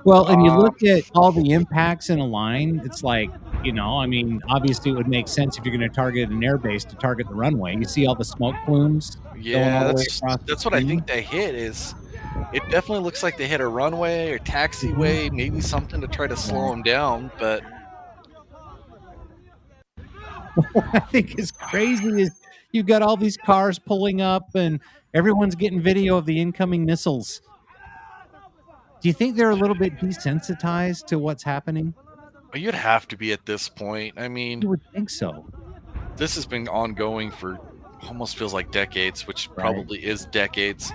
Well, and you look at all the impacts in a line. It's like, I mean, obviously it would make sense if you're going to target an airbase to target the runway. You see all the smoke plumes. Yeah, that's what I think they hit. It definitely looks like they hit a runway or taxiway, maybe something to try to slow them down. But what I think is crazy is you've got all these cars pulling up and everyone's getting video of the incoming missiles. Do you think they're a little bit desensitized to what's happening? You'd have to be at this point. I mean, you would think so. This has been ongoing for almost feels like decades, which probably is decades.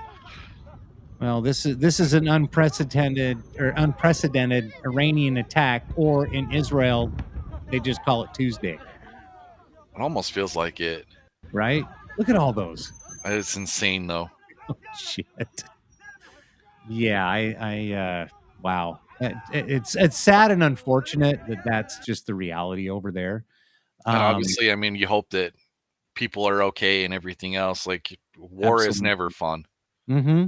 Well, this is an unprecedented Iranian attack, or in Israel, they just call it Tuesday. It almost feels like it. Right? Look at all those. It's insane, though. Oh, shit. Yeah, wow. It's sad and unfortunate that that's just the reality over there. And obviously, I mean, you hope that people are okay and everything else. Like, war is never fun. Mm-hmm.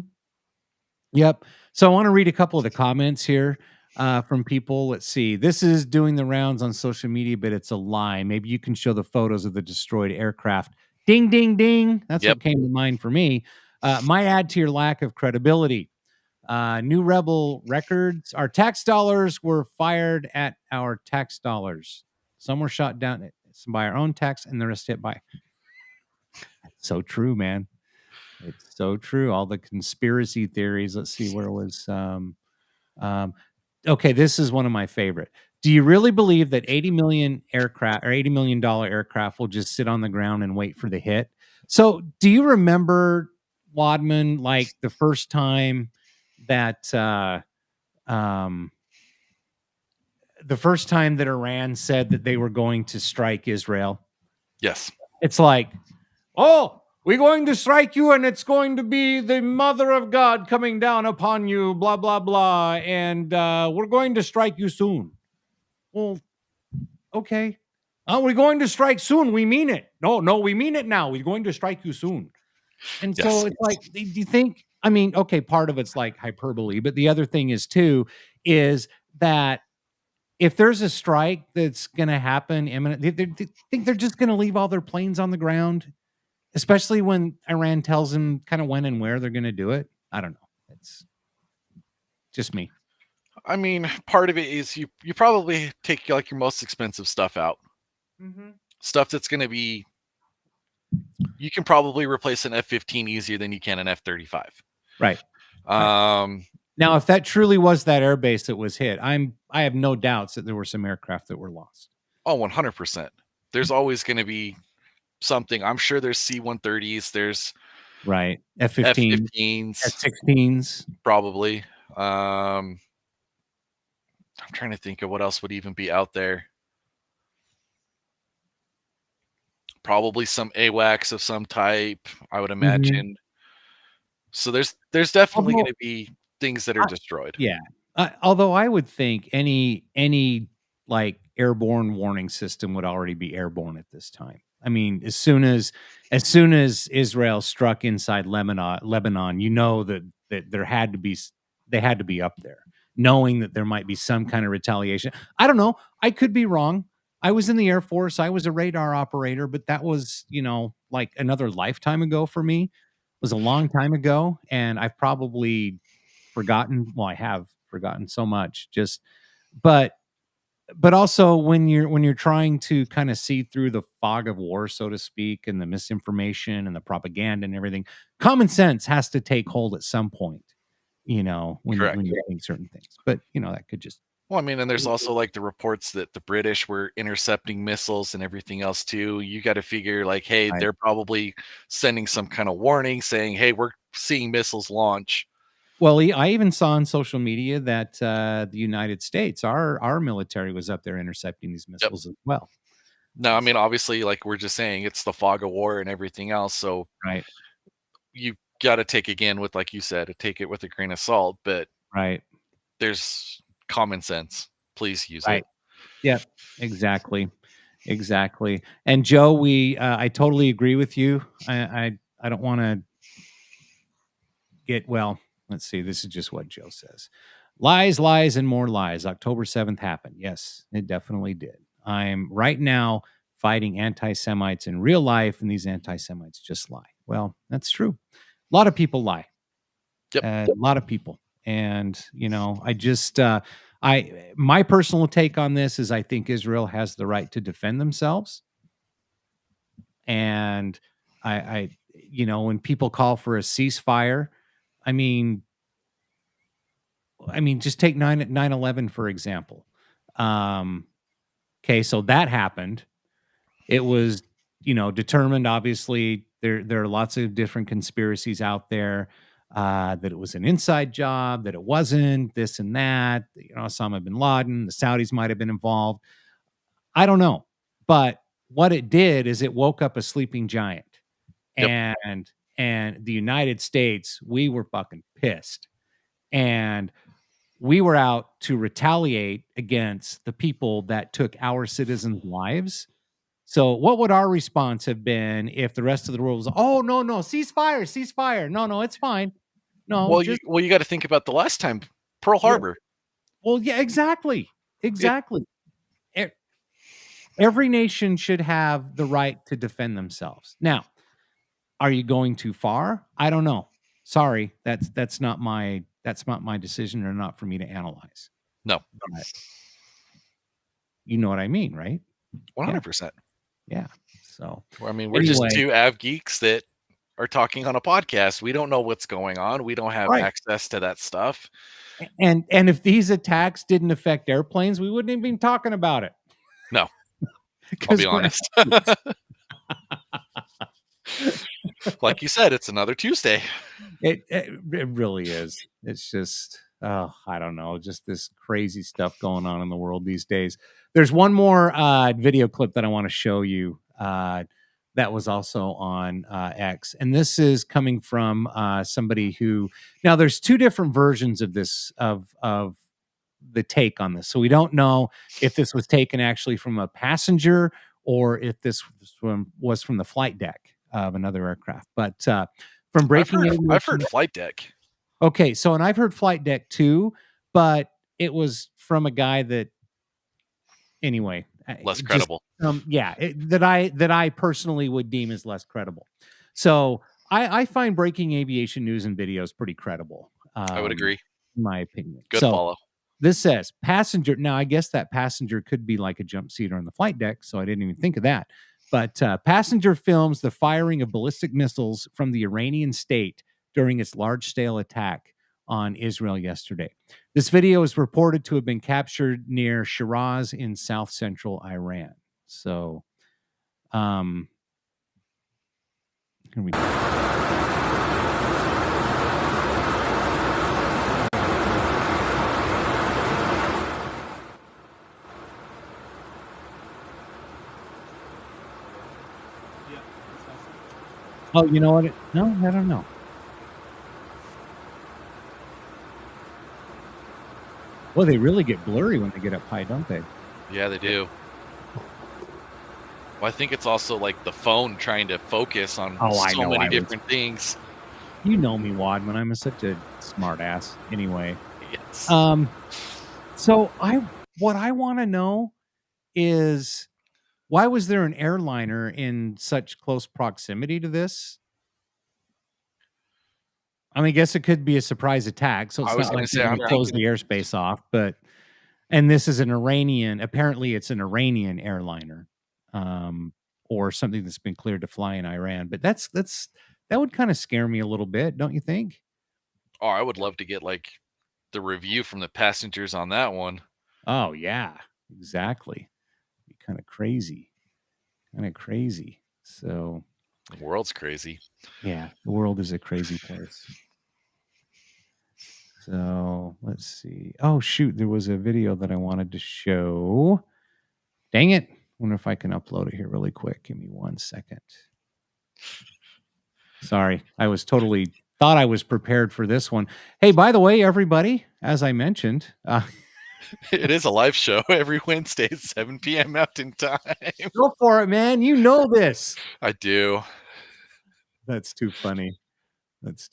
Yep. So I want to read a couple of the comments here from people. Let's see. This is doing the rounds on social media, but it's a lie. Maybe you can show the photos of the destroyed aircraft. Ding, ding, ding. That's what came to mind for me. Might add to your lack of credibility. New Rebel Records. Our tax dollars were fired at our tax dollars. Some were shot down by our own tax and the rest hit by. So true, man. It's so true. All the conspiracy theories. Let's see where was. Okay, this is one of my favorite. Do you really believe that 80 million aircraft or $80 million aircraft will just sit on the ground and wait for the hit? So, do you remember, Wadman, like the first time that Iran said that they were going to strike Israel? Yes. It's like, oh, we're going to strike you, and it's going to be the mother of God coming down upon you, blah, blah, blah. And we're going to strike you soon. Well, okay. Oh, we're going to strike soon. We mean it. No, we mean it now. We're going to strike you soon. And so it's like, do you think, I mean, okay, part of it's like hyperbole, but the other thing is that if there's a strike that's going to happen imminent, they think they're just going to leave all their planes on the ground, especially when Iran tells them kind of when and where they're going to do it. I don't know. It's just me. I mean, part of it is you probably take like your most expensive stuff out. Stuff that's going to be, you can probably replace an F-15 easier than you can an F-35. Right. Now, if that truly was that airbase that was hit, I have no doubts that there were some aircraft that were lost. Oh, 100%. There's always going to be something. I'm sure there's C-130s. There's right F-15s, F-16s, probably. I'm trying to think of what else would even be out there. Probably some AWACS of some type, I would imagine. So there's definitely going to be things that are destroyed. Yeah. Although I would think any like airborne warning system would already be airborne at this time. I mean, as soon as Israel struck inside Lebanon, you know that they had to be up there, knowing that there might be some kind of retaliation. I don't know. I could be wrong. I was in the Air Force. I was a radar operator, but that was, like another lifetime ago for me. It was a long time ago, and I've probably forgotten. Well, I have forgotten so much. But also when you're trying to kind of see through the fog of war, so to speak, and the misinformation and the propaganda and everything, common sense has to take hold at some point. When you think certain things, but that could just. Well, I mean, and there's also like the reports that the British were intercepting missiles and everything else too. You got to figure like, hey, they're probably sending some kind of warning saying, hey, we're seeing missiles launch. Well, I even saw on social media that the United States, our military was up there intercepting these missiles as well. No, I mean, obviously, like we're just saying, it's the fog of war and everything else. So you got to take again with, like you said, take it with a grain of salt. But there's common sense. Please use it. Yeah, exactly. And Joe, I totally agree with you. I don't want to get let's see. This is just what Joe says. Lies, and more lies. October 7th happened. Yes, it definitely did. I'm right now fighting anti-Semites in real life, and these anti-Semites just lie. Well, that's true. A lot of people lie. A lot of people. And, I just, my personal take on this is I think Israel has the right to defend themselves. And when people call for a ceasefire, I mean, just take 9/11, for example. Okay, so that happened. It was, determined, obviously, there are lots of different conspiracies out there, that it was an inside job, that it wasn't, this and that, Osama bin Laden, the Saudis might have been involved. I don't know. But what it did is it woke up a sleeping giant. And the United States, we were fucking pissed. And we were out to retaliate against the people that took our citizens' lives. So what would our response have been if the rest of the world was, oh, no, ceasefire. No, it's fine. No. Well, you got to think about the last time, Pearl Harbor. Well, yeah, exactly. Every nation should have the right to defend themselves. Now, are you going too far? I don't know. Sorry, that's not my decision, or not for me to analyze. No. But you know what I mean, right? 100%. Yeah. So, I mean, we're just two av geeks that are talking on a podcast. We don't know what's going on. We don't have Right. access to that stuff. And if these attacks didn't affect airplanes, we wouldn't even be talking about it. No. I'll 'Cause be we're honest. Like you said, it's another Tuesday. It really is. It's just, I don't know, just this crazy stuff going on in the world these days. There's one more video clip that I want to show you that was also on X. And this is coming from somebody who, now there's two different versions of this, of the take on this. So we don't know if this was taken actually from a passenger or if this was from the flight deck of another aircraft. But from breaking I've heard flight deck. Okay, so and I've heard flight deck too, but it was from a guy that, anyway, Less credible. That I personally would deem as less credible. So I find breaking aviation news and videos pretty credible. I would agree. In my opinion. Good So, follow. This says passenger. Now, I guess that passenger could be like a jump seater on the flight deck, so I didn't even think of that. But passenger films the firing of ballistic missiles from the Iranian state during its large-scale attack on Israel yesterday. This video is reported to have been captured near Shiraz in south-central Iran. So, here we go. Oh, you know what? No, I don't know. Well, they really get blurry when they get up high, don't they? Yeah, they do. Well, I think it's also like the phone trying to focus on so many different things. You know me, Wadman. I'm such a smart ass anyway. Yes. So what I want to know is, why was there an airliner in such close proximity to this? I mean, I guess it could be a surprise attack, so it's not like they're going to close the airspace off. And this is an Iranian. Apparently, it's an Iranian airliner, or something that's been cleared to fly in Iran. But that would kind of scare me a little bit, don't you think? Oh, I would love to get like the review from the passengers on that one. Oh yeah, exactly. Be kind of crazy. So the world's crazy. Yeah, the world is a crazy place. So let's see. Oh shoot, there was a video that I wanted to show. Dang it. Wonder if I can upload it here really quick. Give me 1 second. Sorry, I was totally thought I was prepared for this one. Hey, by the way, everybody, as I mentioned, it is a live show every Wednesday at 7 p.m. Mountain Time. Go for it, man. You know this. I do. That's too funny. Let's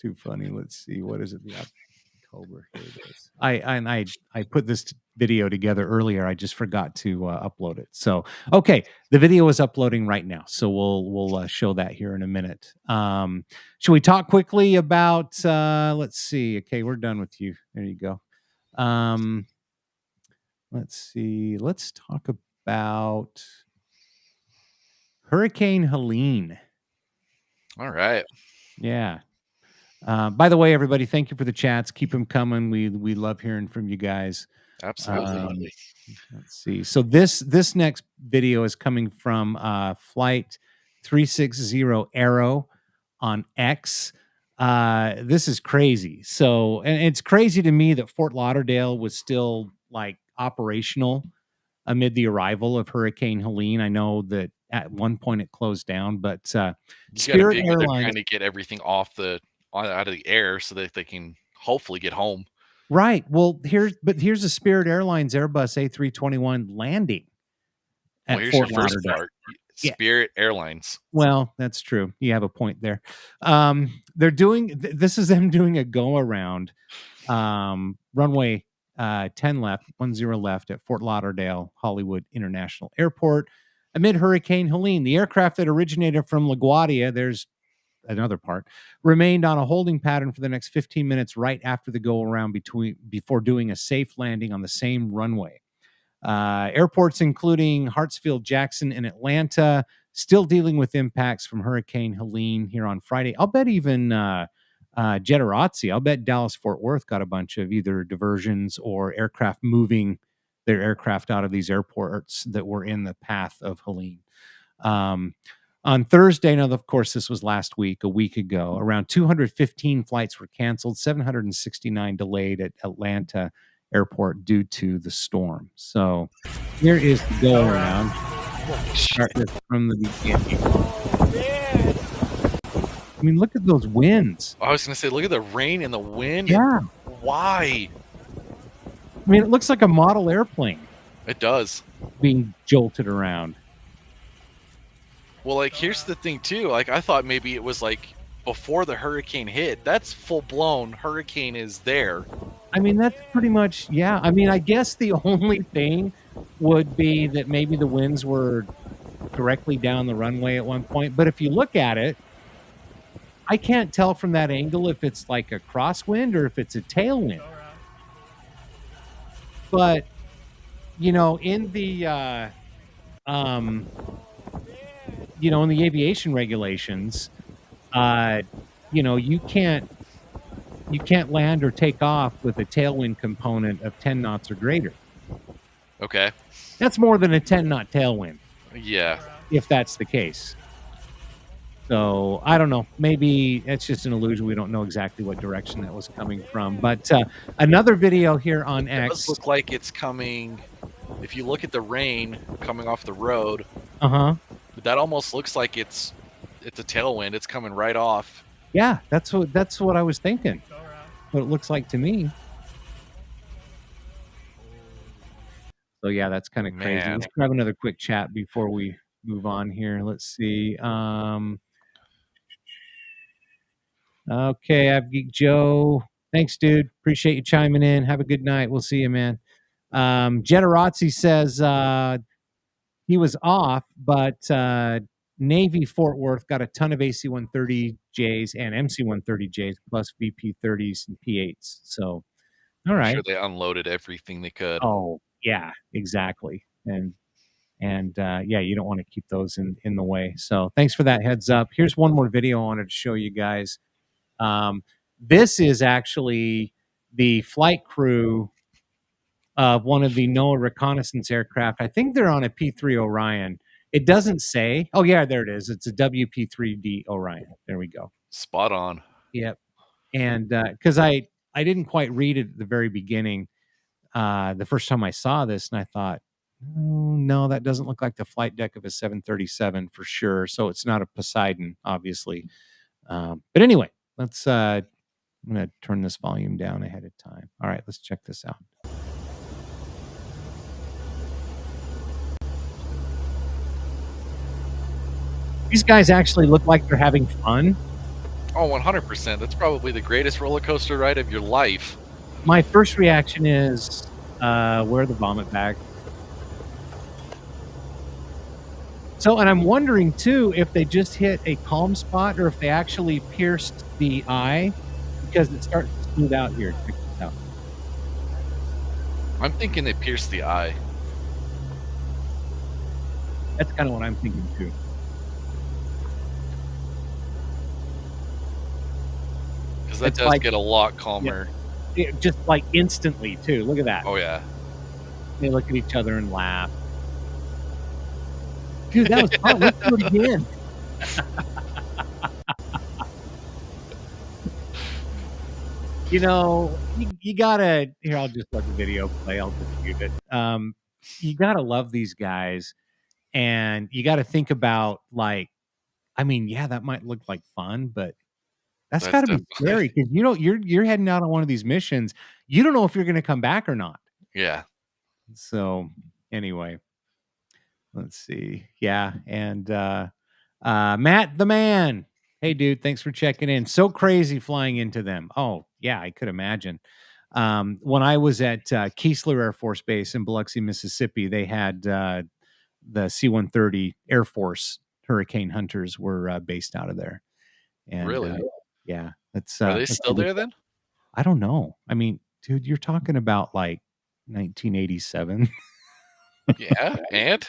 see. What is it? The October. Here it is. I put this video together earlier. I just forgot to upload it. So okay, the video is uploading right now. So we'll show that here in a minute. Should we talk quickly about? Let's see. Okay, we're done with you. There you go. Let's see. Let's talk about Hurricane Helene. All right. Yeah. By the way, everybody, thank you for the chats. Keep them coming. We love hearing from you guys. Absolutely. Let's see. So this next video is coming from Flight 360 Arrow on X. This is crazy. So, and it's crazy to me that Fort Lauderdale was still like operational amid the arrival of Hurricane Helene. I know that at one point it closed down, but Spirit Airlines, they're trying to get everything out of the air so that they can hopefully get home. Right. Well, here's a Spirit Airlines Airbus A321 landing at Fort Lauderdale. Spirit Airlines. Well, that's true. You have a point there. They're doing this is them doing a go around runway 10 left, 10 left at Fort Lauderdale Hollywood International Airport amid Hurricane Helene. The aircraft that originated from LaGuardia, there's another part, remained on a holding pattern for the next 15 minutes right after the go around before doing a safe landing on the same runway. Airports including Hartsfield, Jackson, and Atlanta still dealing with impacts from Hurricane Helene here on Friday. I'll bet even Jetterazzi, I'll bet Dallas Fort Worth got a bunch of either diversions or aircraft moving their aircraft out of these airports that were in the path of Helene. On Thursday, now of course this was last week, a week ago, around 215 flights were canceled, 769 delayed at Atlanta Airport due to the storm. So here is the go around. Start this from the beginning. I mean, look at those winds. I was going to say, look at the rain and the wind. Yeah. Why? I mean, it looks like a model airplane It does. being jolted around. Well, like, here's the thing, too. Like, I thought maybe it was, like, before the hurricane hit. That's full-blown hurricane is there. I mean, that's pretty much, yeah. I mean, I guess the only thing would be that maybe the winds were directly down the runway at one point. But if you look at it, I can't tell from that angle if it's like a crosswind or if it's a tailwind. But, you know, in the, you know, in the aviation regulations, you know, you can't land or take off with a tailwind component of 10 knots or greater. Okay. That's more than a 10 knot tailwind, Yeah. if that's the case. So I don't know. Maybe it's just an illusion. We don't know exactly what direction that was coming from. But another video here on It X. does look like it's coming. If you look at the rain coming off the road, that almost looks like it's a tailwind. It's coming right off. Yeah, that's what I was thinking. What it looks like to me. So yeah, that's kind of crazy. Man. Let's grab another quick chat before we move on here. Let's see. Okay, I've Geek Joe. Thanks, dude. Appreciate you chiming in. Have a good night. We'll see you, man. Jetterazzi says he was off, but Navy Fort Worth got a ton of AC-130Js and MC-130Js plus VP-30s and P-8s. So, all right. I'm sure they unloaded everything they could. Oh, yeah, exactly. And yeah, you don't want to keep those in the way. So thanks for that heads up. Here's one more video I wanted to show you guys. This is actually the flight crew of one of the NOAA reconnaissance aircraft. I think they're on a P-3 Orion. It doesn't say. Oh, yeah, there it is. It's a WP-3D Orion. There we go. Spot on. Yep. And because I didn't quite read it at the very beginning the first time I saw this, and I thought, oh, no, that doesn't look like the flight deck of a 737 for sure. So it's not a Poseidon, obviously. But anyway, let's. I'm going to turn this volume down ahead of time. All right, let's check this out. These guys actually look like they're having fun. Oh, 100%. That's probably the greatest roller coaster ride of your life. My first reaction is, where the vomit bag? So, and I'm wondering too if they just hit a calm spot or if they actually pierced the eye, because it starts to smooth out here. Check this out. I'm thinking they pierced the eye. That's kind of what I'm thinking too. Because that It's does like- get a lot calmer. Just like instantly too. Look at that. Oh, yeah. They look at each other and laugh. Dude, that was fun. Let's do it again. You know, you gotta. Here, I'll just let the video play. I'll just mute it. You gotta love these guys, and you gotta think about like, I mean, yeah, that might look like fun, but that's gotta be scary because you know you're heading out on one of these missions. You don't know if you're gonna come back or not. Yeah. So anyway, let's see. Yeah, and Matt the man. Hey, dude, thanks for checking in. So crazy flying into them. Oh, yeah, I could imagine. When I was at Keesler Air Force Base in Biloxi, Mississippi, they had the C-130 Air Force Hurricane Hunters were based out of there. And, Really? Yeah. That's, Are they still there then? I don't know. I mean, dude, you're talking about like 1987. Yeah, and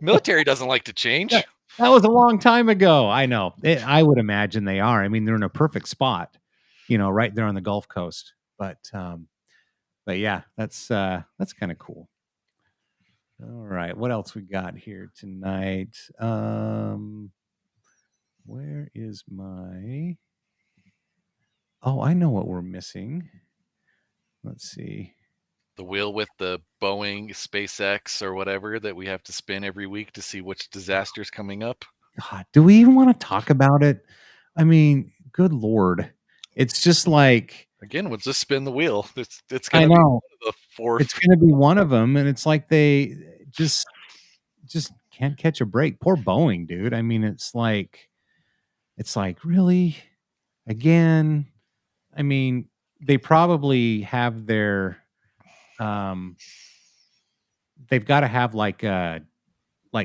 military doesn't like to change. That was a long time ago. I know. I would imagine they are. I mean, they're in a perfect spot, right there on the Gulf Coast. But yeah, that's kind of cool. All right, what else we got here tonight? Where is my? Oh, I know what we're missing. Let's see. The wheel with the Boeing, SpaceX, or whatever that we have to spin every week to see which disaster's coming up. God, do we even want to talk about it? I mean, good Lord. It's just like, again, we'll just spin the wheel. It's I going to be know. one of the four. It's going to be one of them, and it's like they just can't catch a break. Poor Boeing, dude. I mean, it's like really, again. I mean, they probably have their, they've got to have like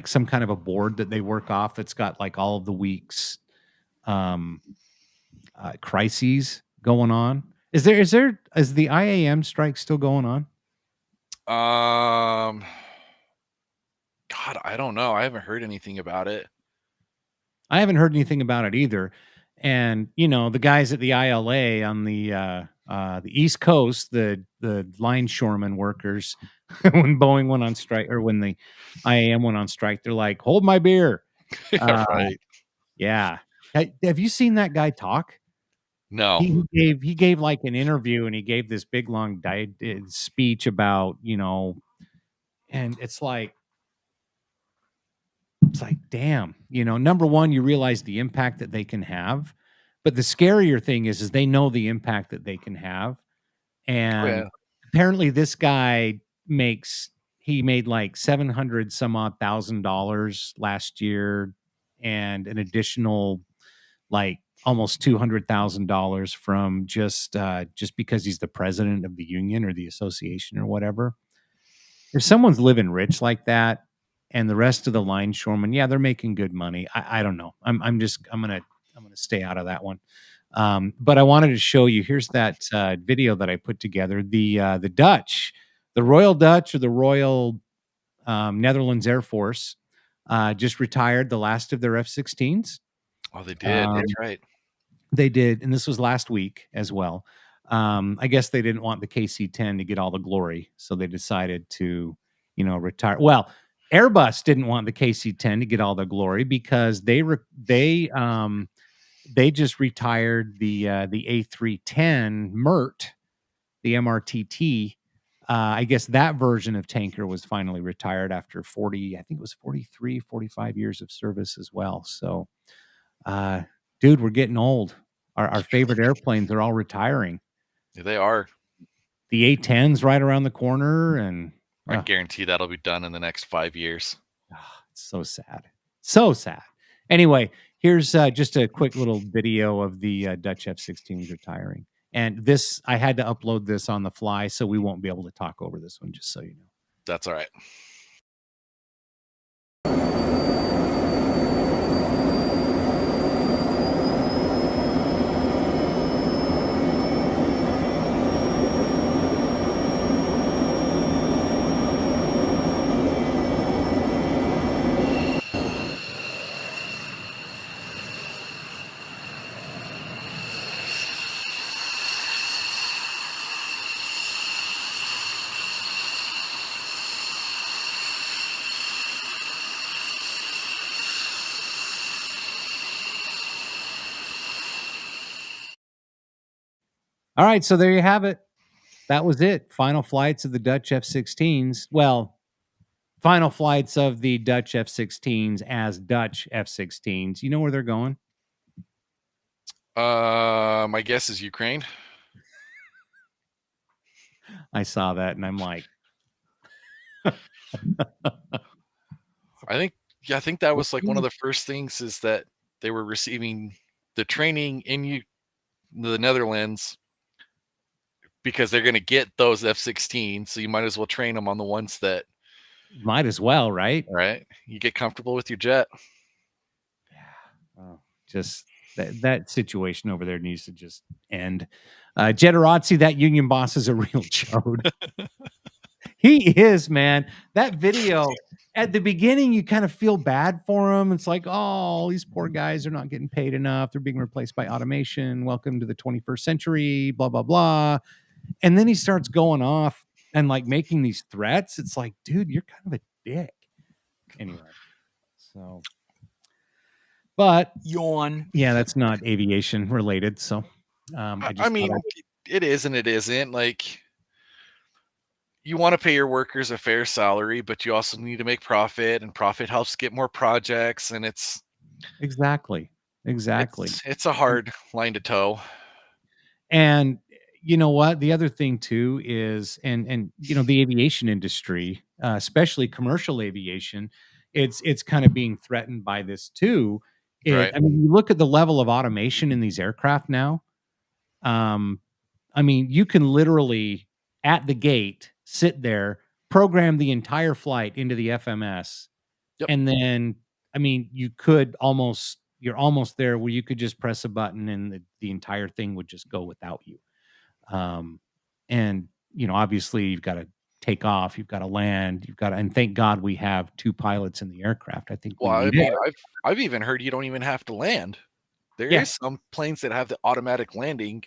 some kind of a board that they work off that's got like all of the week's crises going on. Is the IAM strike still going on? God, I don't know. I haven't heard anything about it. I haven't heard anything about it either. And the guys at the ILA on the East Coast, the line shoreman workers, when Boeing went on strike, or when the IAM went on strike, they're like, "Hold my beer." Right. Yeah. Have you seen that guy talk? No. He gave like an interview, and he gave this big long speech about, and it's like, damn, number one, you realize the impact that they can have, but the scarier thing is they know the impact that they can have. And apparently this guy made like $700 some odd thousand last year, and an additional like almost $200,000 from just because he's the president of the union or the association or whatever. If someone's living rich like that, and the rest of the line shoremen, yeah, they're making good money. I don't know. I'm gonna stay out of that one. But I wanted to show you. Here's that video that I put together. The Dutch, the Royal Dutch, or the Royal Netherlands Air Force, just retired the last of their F-16s. Oh, they did. That's right. They did, and this was last week as well. I guess they didn't want the KC-10 to get all the glory, so they decided to, retire. Well, Airbus didn't want the KC-10 to get all the glory because they just retired the A310 MERT, the MRTT. I guess that version of tanker was finally retired after 45 years of service as well. So, dude, we're getting old. Our favorite airplanes are all retiring. Yeah, they are. The A-10's right around the corner, and I guarantee that'll be done in the next 5 years. It's so sad. So sad. Anyway, here's just a quick little video of the Dutch F-16s retiring. And this, I had to upload this on the fly, so we won't be able to talk over this one, just so you know. That's all right. All right, so there you have it. That was it. Final flights of the Dutch F-16s. Well, final flights of the Dutch F-16s as Dutch F-16s. You know where they're going? My guess is Ukraine. I saw that, and I'm like, I think that was like one of the first things, is that they were receiving the training in the Netherlands, because they're going to get those F-16, so you might as well train them on the ones that. Might as well, right? Right. You get comfortable with your jet. Yeah. Oh, just that situation over there needs to just end. Jetarazzi, that union boss, is a real chode. He is, man. That video at the beginning, you kind of feel bad for him. It's like, oh, these poor guys are not getting paid enough. They're being replaced by automation. Welcome to the 21st century, blah, blah, blah. And then he starts going off and like making these threats. It's like, dude, you're kind of a dick. Anyway, so, but Yawn. yeah, that's not aviation related. So, I mean, it is and it isn't. Like, you want to pay your workers a fair salary, but you also need to make profit, and profit helps get more projects. And it's exactly. it's a hard line to toe. And you know what? The other thing too is, and you know, the aviation industry, especially commercial aviation, it's kind of being threatened by this too. Right. I mean, you look at the level of automation in these aircraft now. I mean, you can literally at the gate sit there, program the entire flight into the FMS, Yep. and then, I mean, you're almost there where you could just press a button and the entire thing would just go without you. And you know, obviously you've got to take off, you've got to land, and thank God we have 2 pilots in the aircraft. I think. Well, I mean, I've even heard you don't even have to land. There is some planes that have the automatic landing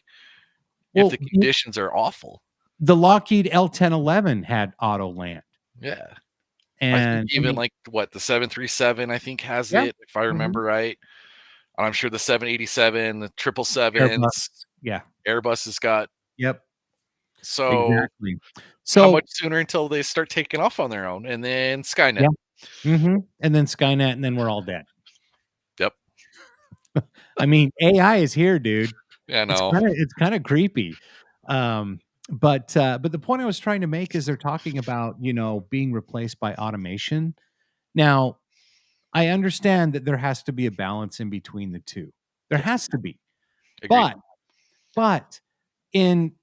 if the conditions are awful. The Lockheed L-1011 had auto land. Yeah. And I think even like what the 737, I think has it, if I remember right. And I'm sure the 787, the 777s, Airbus has got. Yep. So exactly. How much sooner until they start taking off on their own, and then Skynet. Yeah. And then Skynet, and then we're all dead. Yep. I mean, AI is here, dude. Yeah, no. It's kind of creepy. But the point I was trying to make is they're talking about, you know, being replaced by automation. Now, I understand that there has to be a balance in between the two. There has to be. Agreed. But in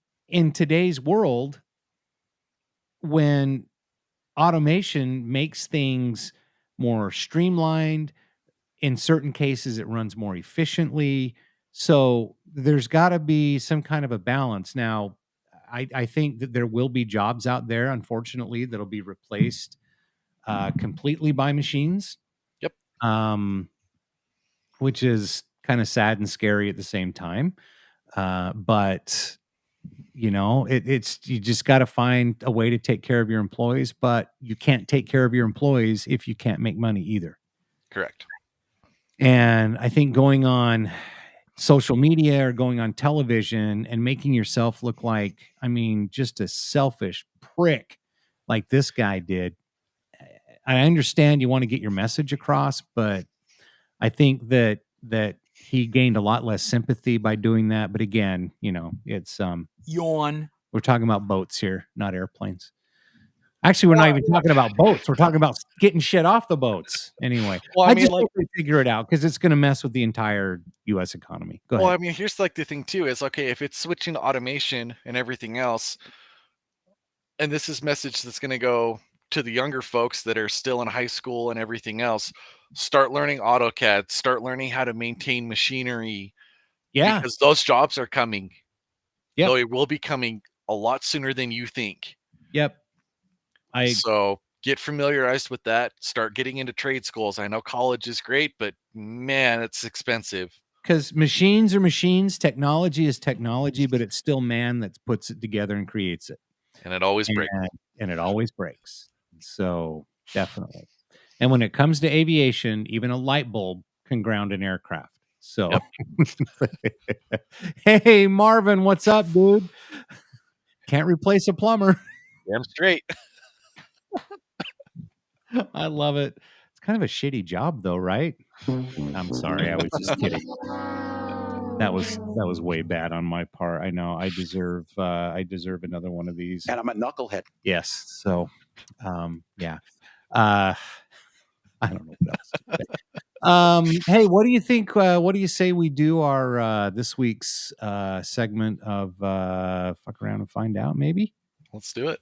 today's world, when automation makes things more streamlined, in certain cases it runs more efficiently. So there's got to be some kind of a balance. Now, I think that there will be jobs out there, unfortunately, that'll be replaced completely by machines. Yep. Which is kind of sad and scary at the same time. But you know, it's you just got to find a way to take care of your employees, but you can't take care of your employees if you can't make money either. Correct. And I think going on social media or going on television and making yourself look like, I mean, just a selfish prick like this guy did. I understand you want to get your message across, but I think that he gained a lot less sympathy by doing that. But again, you know, it's yawn. We're talking about boats here, not airplanes. Actually, we're not even talking about boats. We're talking about getting shit off the boats. Anyway, well, I mean, just hope they figure it out because it's going to mess with the entire U.S. economy. Go ahead. Well, I mean, here's like the thing too is, okay, if it's switching to automation and everything else, and this is message that's going to go to the younger folks that are still in high school and everything else, start learning AutoCAD, start learning how to maintain machinery. Yeah. Because those jobs are coming. Yeah. They will be coming a lot sooner than you think. Yep. So get familiarized with that. Start getting into trade schools. I know college is great, but man, it's expensive. Because machines are machines, technology is technology, but it's still man that puts it together and creates it. And it always breaks. And it always breaks. So definitely. And when it comes to aviation, even a light bulb can ground an aircraft. So, yep. Hey, Marvin, what's up, dude? Can't replace a plumber. Damn straight. I love it. It's kind of a shitty job, though, right? I'm sorry, I was just kidding. That was way bad on my part. I know. I deserve another one of these. And I'm a knucklehead. Yes. So, yeah. I don't know what else. Hey, what do you think? What do you say we do our this week's segment of fuck around and find out? Maybe. Let's do it.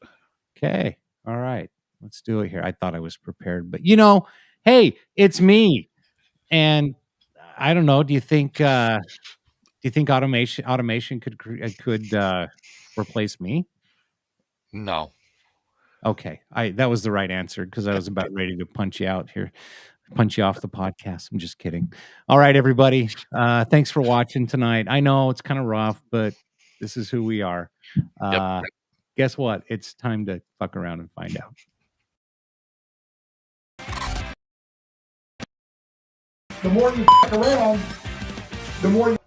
Okay. All right. Let's do it here. I thought I was prepared, but you know, hey, it's me. And I don't know. Do you think automation could replace me? No. Okay, that was the right answer because I was about ready to punch you out here, punch you off the podcast. I'm just kidding. All right, everybody. Thanks for watching tonight. I know it's kind of rough, but this is who we are. Yep. Guess what? It's time to fuck around and find out. The more you fuck around, the more you...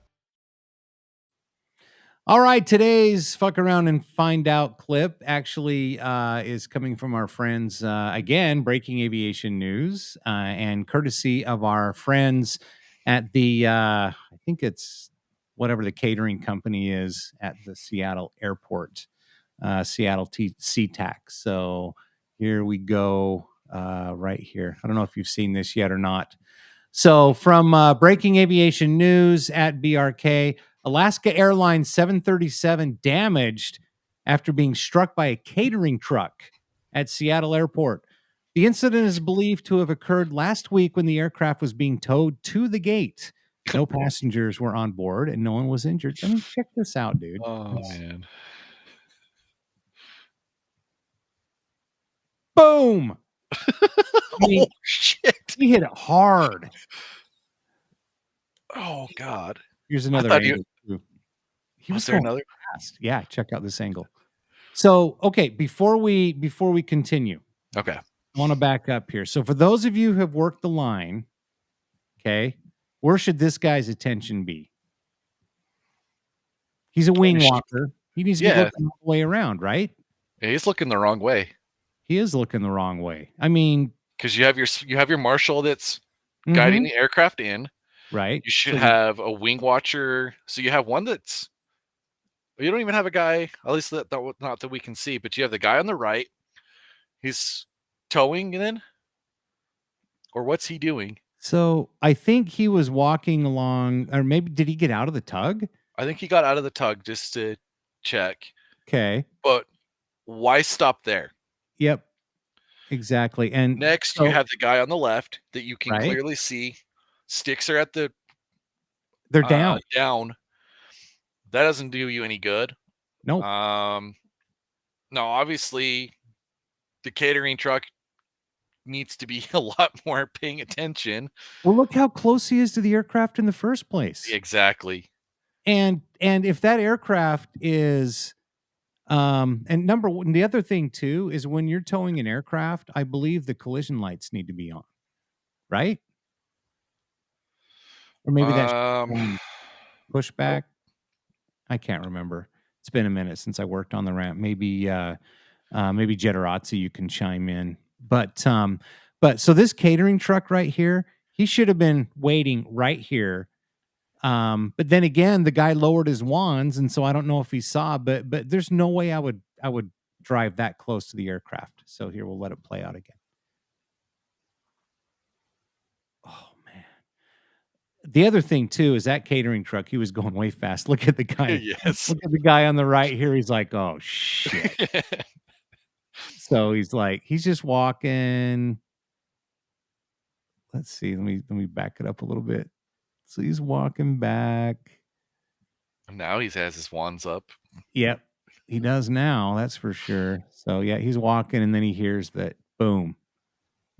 All right, today's fuck around and find out clip actually is coming from our friends, again, Breaking Aviation News, and courtesy of our friends at the, I think it's whatever the catering company is at the Seattle airport, Seattle SeaTac. So here we go, right here. I don't know if you've seen this yet or not. So from Breaking Aviation News at BRK, Alaska Airlines 737 damaged after being struck by a catering truck at Seattle Airport. The incident is believed to have occurred last week when the aircraft was being towed to the gate. No passengers were on board and no one was injured. I mean, check this out, dude. Oh, man. Boom! I mean, Oh, shit. he hit it hard. Oh, God. Here's another thought angle. He was there going another? fast. Yeah, check out this angle. So, okay, before we continue, Okay. I want to back up here. So, for those of you who have worked the line, okay, where should this guy's attention be? He's a wing walker. He needs to be looking all the way around, right? Yeah, he's looking the wrong way. He is looking the wrong way. I mean, because you have your marshal that's guiding the aircraft in. Right. You should have a wing watcher. So you have one that's. You don't even have a guy, at least not that we can see, but you have the guy on the right. He's towing in, or what's he doing? So I think he was walking along, or maybe did he get out of the tug? I think he got out of the tug just to check. Okay. But why stop there? Yep. Exactly. And next, you have the guy on the left that you can clearly see. Sticks are at the. They're down. Down. That doesn't do you any good. Nope. No, obviously, the catering truck needs to be a lot more paying attention. Well, look how close he is to the aircraft in the first place. Exactly. And if that aircraft is, and number one, the other thing too is when you're towing an aircraft, I believe the collision lights need to be on, right? Or maybe that's pushback. I can't remember. It's been a minute since I worked on the ramp. Maybe Jetarazzi, you can chime in. But so this catering truck right here, he should have been waiting right here. But then again, the guy lowered his wands, and so I don't know if he saw, but there's no way I would drive that close to the aircraft. So here, we'll let it play out again. Oh man. The other thing too is that catering truck, he was going way fast. Look at the guy. Yes. Look at the guy on the right here. He's like, oh shit. So he's just walking. Let's see. Let me back it up a little bit. So he's walking back. Now he has his wands up. Yep. He does now, that's for sure. So yeah, he's walking and then he hears that boom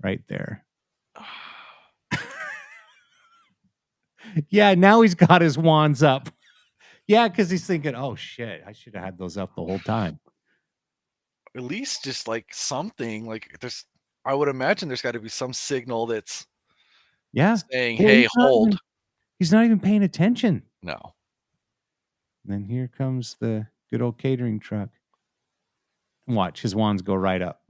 right there. Yeah, now he's got his wands up. Yeah, because he's thinking, oh shit, I should have had those up the whole time. At least just like something, like I would imagine there's got to be some signal that's saying, hey, hold. He's not even paying attention. No. And then here comes the good old catering truck. And watch, his wands go right up.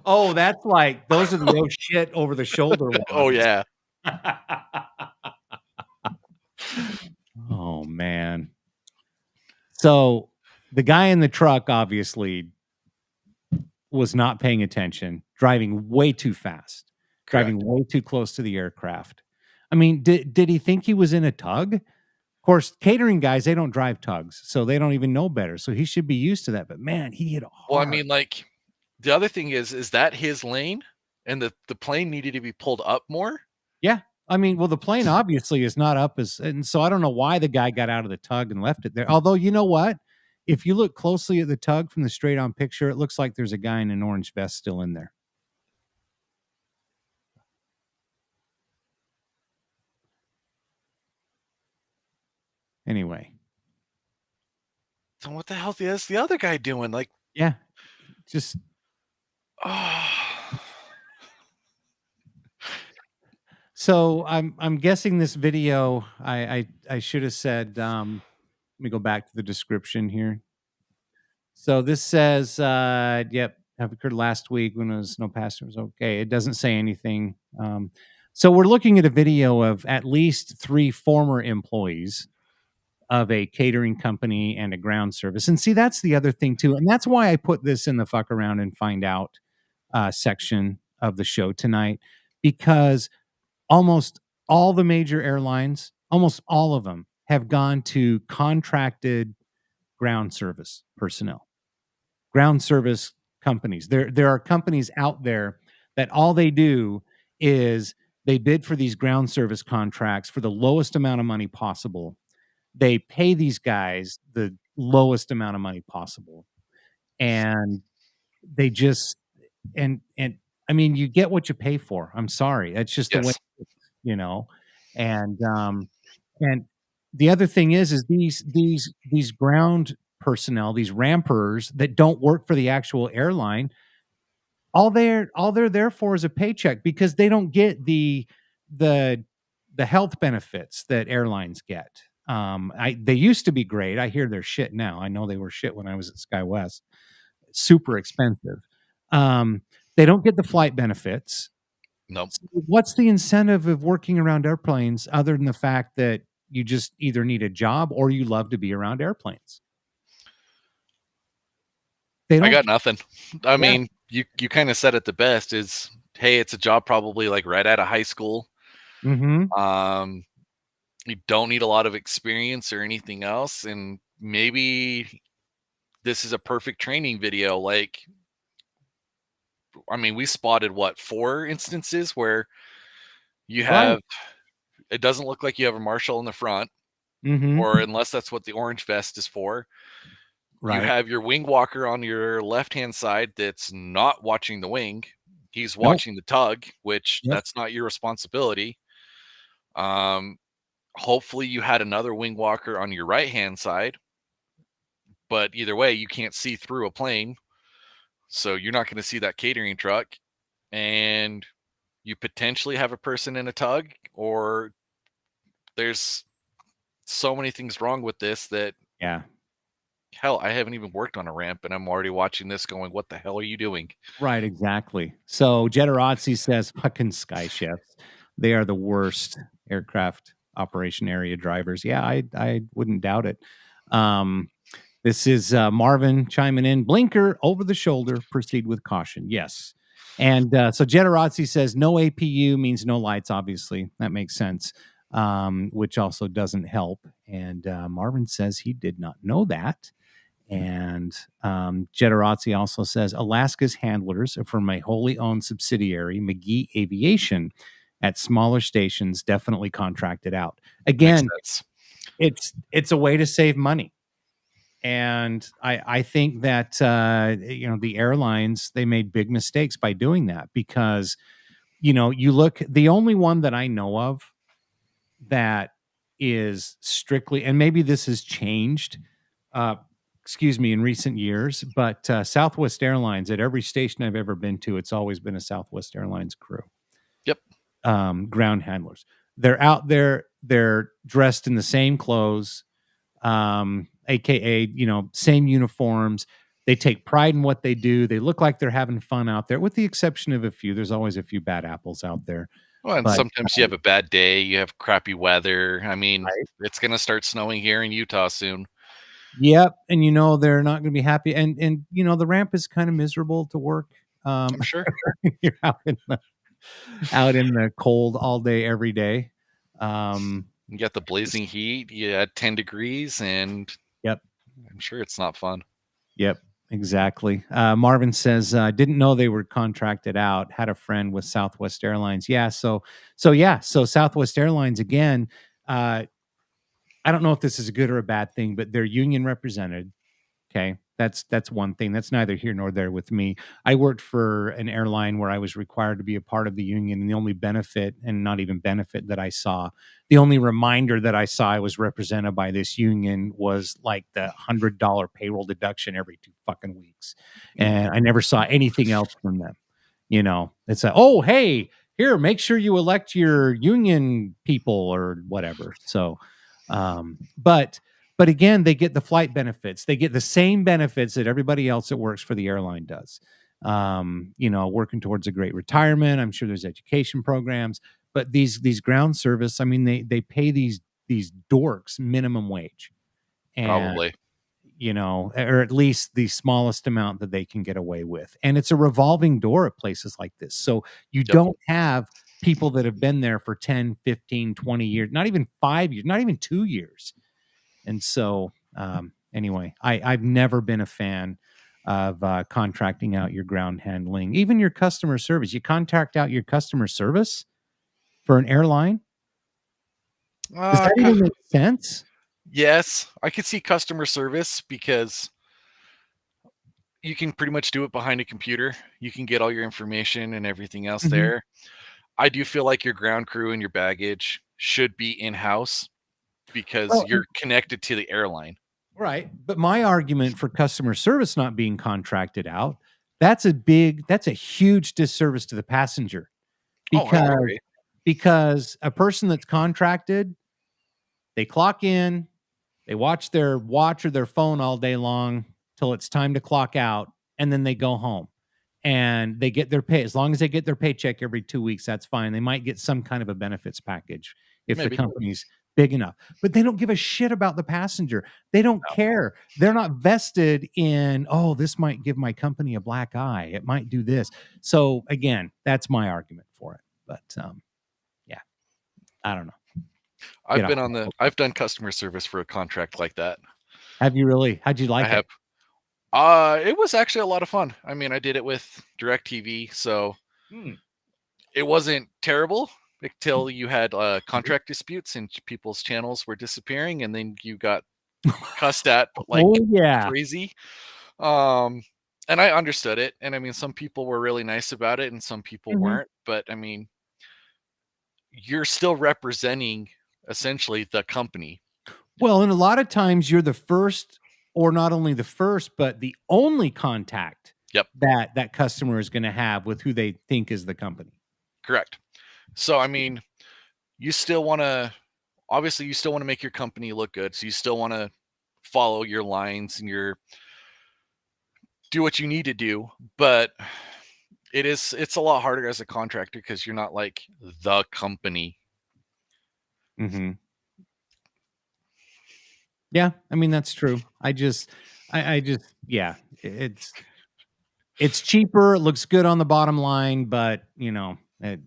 Oh, that's like, those are the no shit over the shoulder ones. Oh, yeah. Oh, man. So the guy in the truck obviously was not paying attention, driving way too fast, driving way too close to the aircraft. I mean, did he think he was in a tug? Of course, catering guys, they don't drive tugs, so they don't even know better. So he should be used to that. But man, he hit hard. Well, I mean, like, the other thing is that his lane and the plane needed to be pulled up more? Yeah. I mean, well, the plane obviously is not up and so I don't know why the guy got out of the tug and left it there. Although, you know what? if you look closely at the tug from the straight on picture, it looks like there's a guy in an orange vest still in there. Anyway. So what the hell is the other guy doing? Like, yeah, just. So I'm guessing this video. I should have said. Let me go back to the description here. So this says, "Yep, have occurred last week when there was no passengers." Okay, it doesn't say anything. So we're looking at a video of at least 3 former employees of a catering company and a ground service. And see, that's the other thing too, and that's why I put this in the fuck around and find out section of the show tonight, because almost all the major airlines, almost all of them, have gone to contracted ground service personnel, ground service companies. There are companies out there that all they do is they bid for these ground service contracts for the lowest amount of money possible. They pay these guys the lowest amount of money possible, and they just and I mean, you get what you pay for. I'm sorry, that's just the way, you know. And the other thing is these ground personnel, these rampers that don't work for the actual airline, all they're there for is a paycheck, because they don't get the health benefits that airlines get. They used to be great. I hear they're shit now. I know they were shit when I was at SkyWest. Super expensive. They don't get the flight benefits. Nope. So what's the incentive of working around airplanes other than the fact that you just either need a job or you love to be around airplanes? I got nothing. I mean, you kind of said it the best is, hey, it's a job probably like right out of high school. Mm-hmm. You don't need a lot of experience or anything else. And maybe this is a perfect training video. Like, I mean, we spotted 4 instances where you have, it doesn't look like you have a marshal in the front, or unless that's what the orange vest is for. You have your wing walker on your left-hand side that's not watching the wing. He's watching the tug, which that's not your responsibility. Hopefully you had another wing walker on your right-hand side, but either way, you can't see through a plane. So you're not going to see that catering truck, and you potentially have a person in a tug, or there's so many things wrong with this that, hell, I haven't even worked on a ramp and I'm already watching this going, what the hell are you doing? Right, exactly. So Jetarazzi says, fucking Sky Chefs, they are the worst aircraft operation area drivers. Yeah, I wouldn't doubt it. This is Marvin chiming in. Blinker over the shoulder. Proceed with caution. Yes. And so Jetarazzi says no APU means no lights, obviously. That makes sense, which also doesn't help. And Marvin says he did not know that. And Jetarazzi also says Alaska's handlers are from a wholly owned subsidiary, McGee Aviation, at smaller stations, definitely contracted out. Again, it's a way to save money. And I think that, the airlines, they made big mistakes by doing that, because, you look, the only one that I know of that is strictly, and maybe this has changed, in recent years, but Southwest Airlines, at every station I've ever been to, it's always been a Southwest Airlines crew. Yep. Ground handlers. They're out there, they're dressed in the same clothes, AKA, same uniforms. They take pride in what they do. They look like they're having fun out there, with the exception of a few. There's always a few bad apples out there. Well, and sometimes you have a bad day, you have crappy weather. I mean, it's going to start snowing here in Utah soon. Yep. And they're not going to be happy. And the ramp is kind of miserable to work. I'm sure. You're out in the cold all day, every day. You got the blazing heat, you had 10 degrees, and I'm sure it's not fun. Yep, exactly. Marvin says, didn't know they were contracted out. Had a friend with Southwest Airlines. Yeah. So Southwest Airlines, again, I don't know if this is a good or a bad thing, but they're union represented. Okay. That's one thing. That's neither here nor there with me. I worked for an airline where I was required to be a part of the union, and the only benefit, and not even benefit, that I saw, the only reminder that I saw I was represented by this union was like the $100 payroll deduction every 2 fucking weeks. And I never saw anything else from them. You know, it's a, oh, hey, here, make sure you elect your union people or whatever. So, but again, they get the flight benefits. They get the same benefits that everybody else that works for the airline does. You know, working towards a great retirement. I'm sure there's education programs, but these ground service, I mean, they pay these dorks minimum wage, and Probably. you know, or at least the smallest amount that they can get away with. And it's a revolving door at places like this. So you don't have people that have been there for 10, 15, 20 years, not even 5 years, not even 2 years. And so, anyway, I've never been a fan of contracting out your ground handling, even your customer service. You contract out your customer service for an airline? Does that even make sense? Yes, I could see customer service because you can pretty much do it behind a computer. You can get all your information and everything else there. I do feel like your ground crew and your baggage should be in-house because you're connected to the airline. Right. But my argument for customer service not being contracted out, that's a huge disservice to the passenger. Because a person that's contracted, they clock in, they watch their watch or their phone all day long till it's time to clock out, and then they go home. And they get their pay. As long as they get their paycheck every 2 weeks, that's fine. They might get some kind of a benefits package if the company's big enough. But they don't give a shit about the passenger. They don't care. They're not vested in, oh, this might give my company a black eye. It might do this. So again, that's my argument for it. But yeah, I don't know. I've done customer service for a contract like that. Have you really? How'd you like it? It was actually a lot of fun. I mean, I did it with DirecTV, so it wasn't terrible until you had contract disputes and people's channels were disappearing, and then you got cussed at like crazy. And I understood it, and I mean, some people were really nice about it, and some people weren't. But I mean, you're still representing essentially the company. Well, and a lot of times you're the first, or not only the first, but the only contact that customer is going to have with who they think is the company. Correct. So, I mean, you still want to make your company look good. So you still want to follow your lines and do what you need to do. But it's a lot harder as a contractor because you're not like the company. Yeah, I mean, that's true. I just, yeah, it's cheaper. It looks good on the bottom line, but you know, I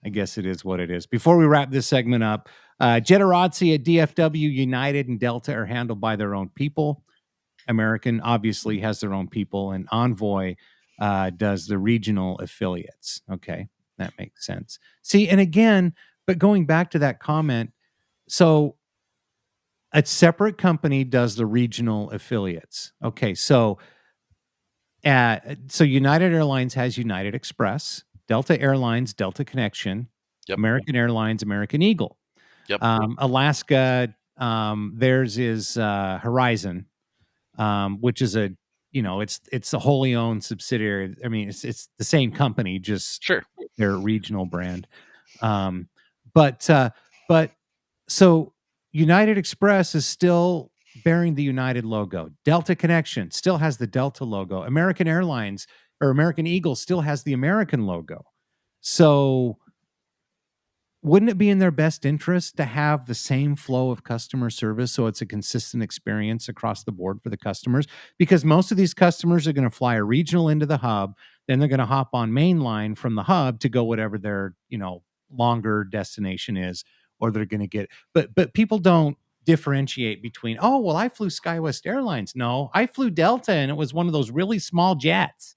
guess it is what it is. Before we wrap this segment up, Jetarazzi at DFW, United, and Delta are handled by their own people. American obviously has their own people, and Envoy does the regional affiliates. Okay, that makes sense. See, and again, but going back to that comment, so a separate company does the regional affiliates. Okay, so United Airlines has United Express, Delta Airlines, Delta Connection, American Airlines, American Eagle. Alaska, theirs is Horizon, which is it's a wholly owned subsidiary. I mean, it's the same company, just their regional brand. But so United Express is still bearing the United logo. Delta Connection still has the Delta logo. American Airlines or American Eagle still has the American logo. So wouldn't it be in their best interest to have the same flow of customer service so it's a consistent experience across the board for the customers? Because most of these customers are going to fly a regional into the hub, then they're going to hop on mainline from the hub to go whatever their, longer destination is, or they're going to get, but people don't differentiate between, oh, well, I flew SkyWest Airlines. No, I flew Delta and it was one of those really small jets.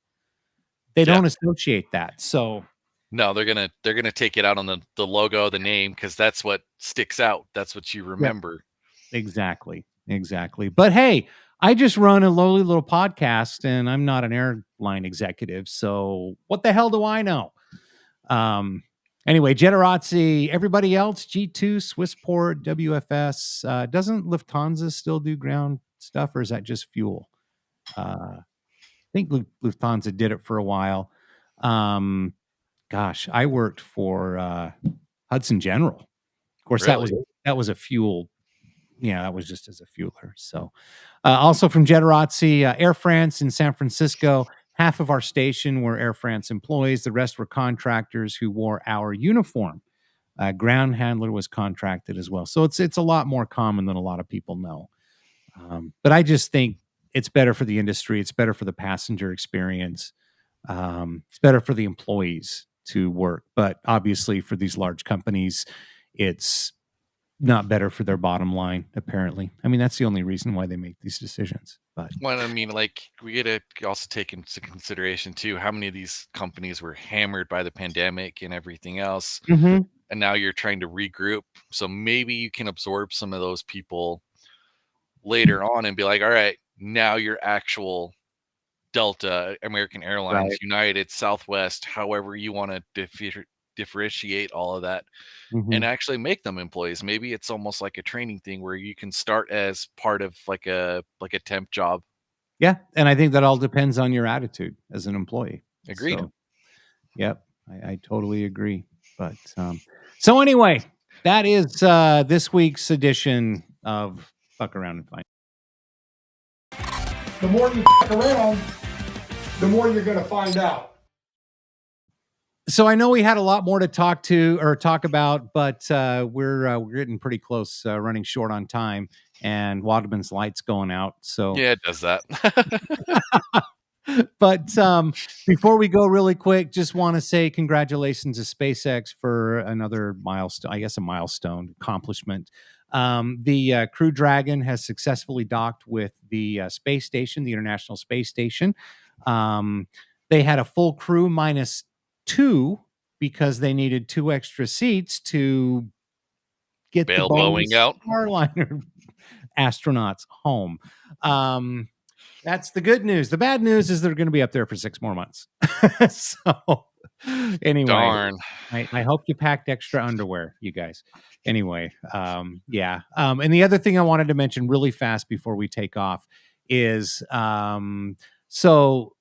They don't associate that. So no, they're gonna take it out on the logo, the name, because that's what sticks out. That's what you remember. Exactly. But hey, I just run a lowly little podcast, and I'm not an airline executive, so what the hell do I know? Anyway, Generazzi, everybody else, G2, Swissport, WFS. Doesn't Lufthansa still do ground stuff, or is that just fuel? I think Lufthansa did it for a while. Gosh, I worked for Hudson General. Of course, Really? that was a fuel. Yeah, that was just as a fueler. So, also from Generazzi, Air France in San Francisco. Half of our station were Air France employees. The rest were contractors who wore our uniform. Ground handler was contracted as well. So it's a lot more common than a lot of people know. But I just think it's better for the industry. It's better for the passenger experience. It's better for the employees to work. But obviously for these large companies, it's not better for their bottom line, apparently. I mean, that's the only reason why they make these decisions. But Well, I mean, like, we got to also take into consideration too how many of these companies were hammered by the pandemic and everything else, and now you're trying to regroup. So maybe you can absorb some of those people later on and be like, all right, now your actual Delta, American Airlines, Right. United, Southwest, however you want to differentiate all of that, and actually make them employees. Maybe it's almost like a training thing where you can start as part of like a temp job. Yeah, and I think that all depends on your attitude as an employee. Agreed. So, yep, I totally agree. But so anyway, that is this week's edition of Fuck Around and Find. The more you fuck around, the more you're going to find out. So I know we had a lot more to talk about, but we're getting pretty close, running short on time, and Wadman's light's going out. So Yeah, it does that. But before we go really quick, just want to say congratulations to SpaceX for another milestone, I guess a milestone accomplishment. The Crew Dragon has successfully docked with the space station, the International Space Station. They had a full crew minus 2 because they needed 2 extra seats to get Bail the Boeing out. Starliner astronauts home. That's the good news. The bad news is they're going to be up there for 6 more months. So anyway, Darn. I hope you packed extra underwear, you guys. Anyway, yeah. And the other thing I wanted to mention really fast before we take off is so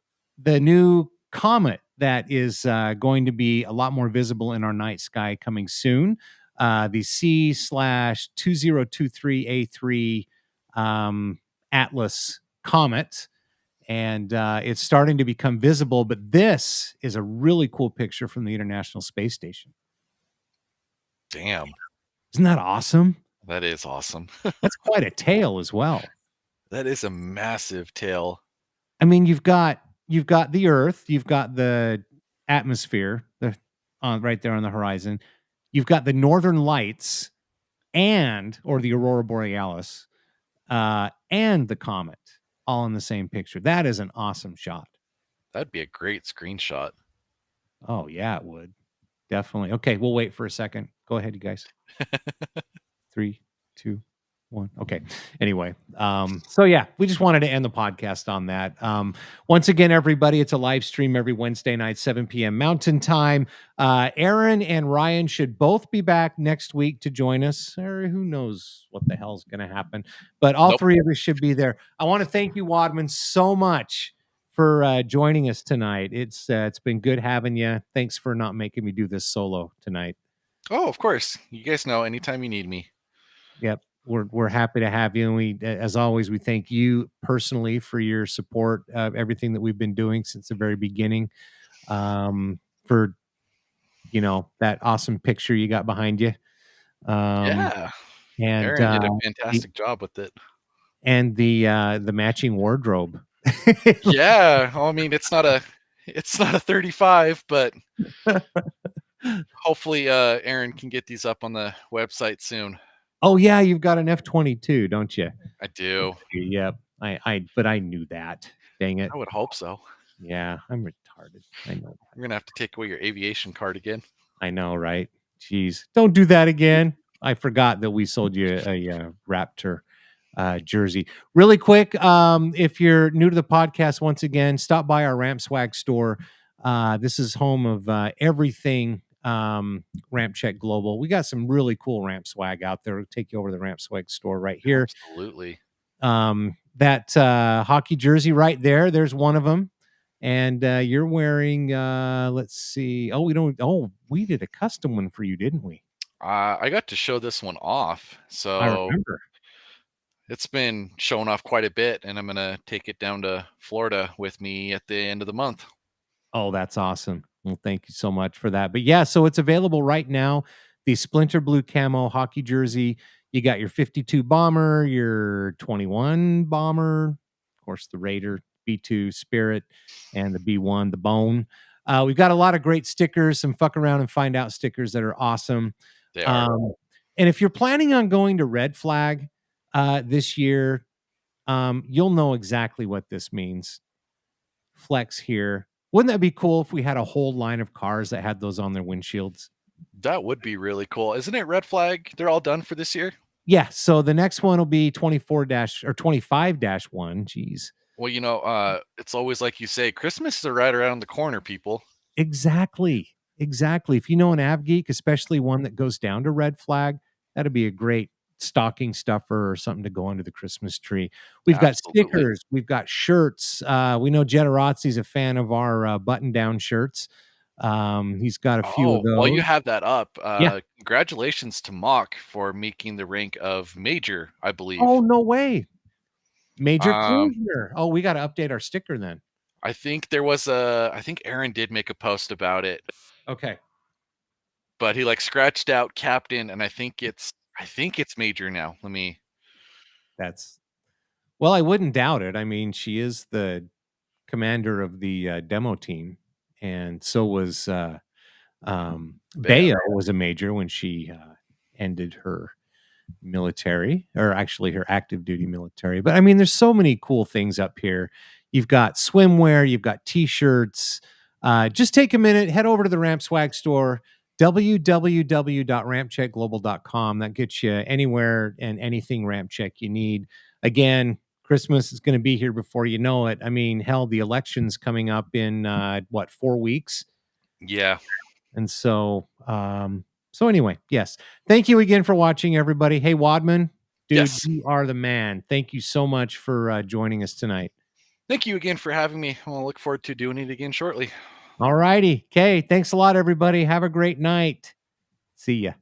the new comet that is going to be a lot more visible in our night sky coming soon. The C/2023A3 Atlas comet, and it's starting to become visible. But this is a really cool picture from the International Space Station. Damn. Isn't that awesome? That is awesome. That's quite a tail as well. That is a massive tail. I mean, you've got the Earth, you've got the atmosphere, right there on the horizon. You've got the Northern Lights or the Aurora Borealis, and the comet all in the same picture. That is an awesome shot. That'd be a great screenshot. Oh, yeah, it would. Definitely. Okay, we'll wait for a second. Go ahead, you guys. 3, 2, 1. Okay. Anyway, so yeah, we just wanted to end the podcast on that. Once again, everybody, it's a live stream every Wednesday night, 7 p.m. Mountain Time. Aaron and Ryan should both be back next week to join us. Or who knows what the hell's going to happen? But all three of us should be there. I want to thank you, Wadman, so much for joining us tonight. It's been good having you. Thanks for not making me do this solo tonight. Oh, of course. You guys know anytime you need me. Yep. We're happy to have you. And we, as always, we thank you personally for your support of everything that we've been doing since the very beginning. For, that awesome picture you got behind you. Yeah. And Aaron did a fantastic job with it. And the matching wardrobe. Yeah. I mean, it's not a 35, but hopefully Aaron can get these up on the website soon. Oh yeah, you've got an F-22, don't you? I do. Yep. But I knew that. Dang it. I would hope so. Yeah, I'm retarded. I know. We're gonna have to take away your aviation card again. I know, right? Jeez, don't do that again. I forgot that we sold you a Raptor jersey. Really quick, if you're new to the podcast, once again, stop by our Ramp Swag store. This is home of everything RampCheck Global. We got some really cool Ramp Swag out there. We'll take you over to the Ramp Swag store right here. Absolutely. That hockey jersey right there, there's one of them. And you're wearing, let's see. We did a custom one for you, didn't we? I got to show this one off. So I remember. It's been shown off quite a bit, and I'm going to take it down to Florida with me at the end of the month. Oh, that's awesome. Well, thank you so much for that. But yeah, so it's available right now. The Splinter Blue Camo hockey jersey. You got your 52 Bomber, your 21 Bomber, of course, the Raider, B2 Spirit, and the B1, the Bone. We've got a lot of great stickers, some fuck around and find out stickers that are awesome. They are. And if you're planning on going to Red Flag this year, you'll know exactly what this means. Flex here. Wouldn't that be cool if we had a whole line of cars that had those on their windshields? That would be really cool. Isn't it Red Flag? They're all done for this year? Yeah. So the next one will be 25-1. Geez. Well, it's always like you say, Christmas is right around the corner, people. Exactly. If you know an Av Geek, especially one that goes down to Red Flag, that'd be a great stocking stuffer or something to go under the Christmas tree. We've got stickers. We've got shirts. We know Generazzi's a fan of our button-down shirts. He's got a few of those. While you have that up, Yeah. Congratulations to Mock for making the rank of Major, I believe. Oh, no way. Major closure. Oh, we got to update our sticker then. I think Aaron did make a post about it. Okay. But he scratched out Captain, and I think it's Major now. Well, I wouldn't doubt it. I mean, she is the commander of the demo team, and so was Bea was a major when she ended her military, or actually her active duty military. But I mean, there's so many cool things up here. You've got swimwear, you've got t-shirts. Just take a minute, head over to the Ramp Swag store, www.rampcheckglobal.com. That gets you anywhere and anything RampCheck you need. Again, Christmas is going to be here before you know it. I mean, hell, the election's coming up in 4 weeks? Yeah. And so anyway, yes. Thank you again for watching, everybody. Hey, Wadman, dude, yes. You are the man. Thank you so much for joining us tonight. Thank you again for having me. I'll look forward to doing it again shortly. All righty. Okay. Thanks a lot, everybody. Have a great night. See ya.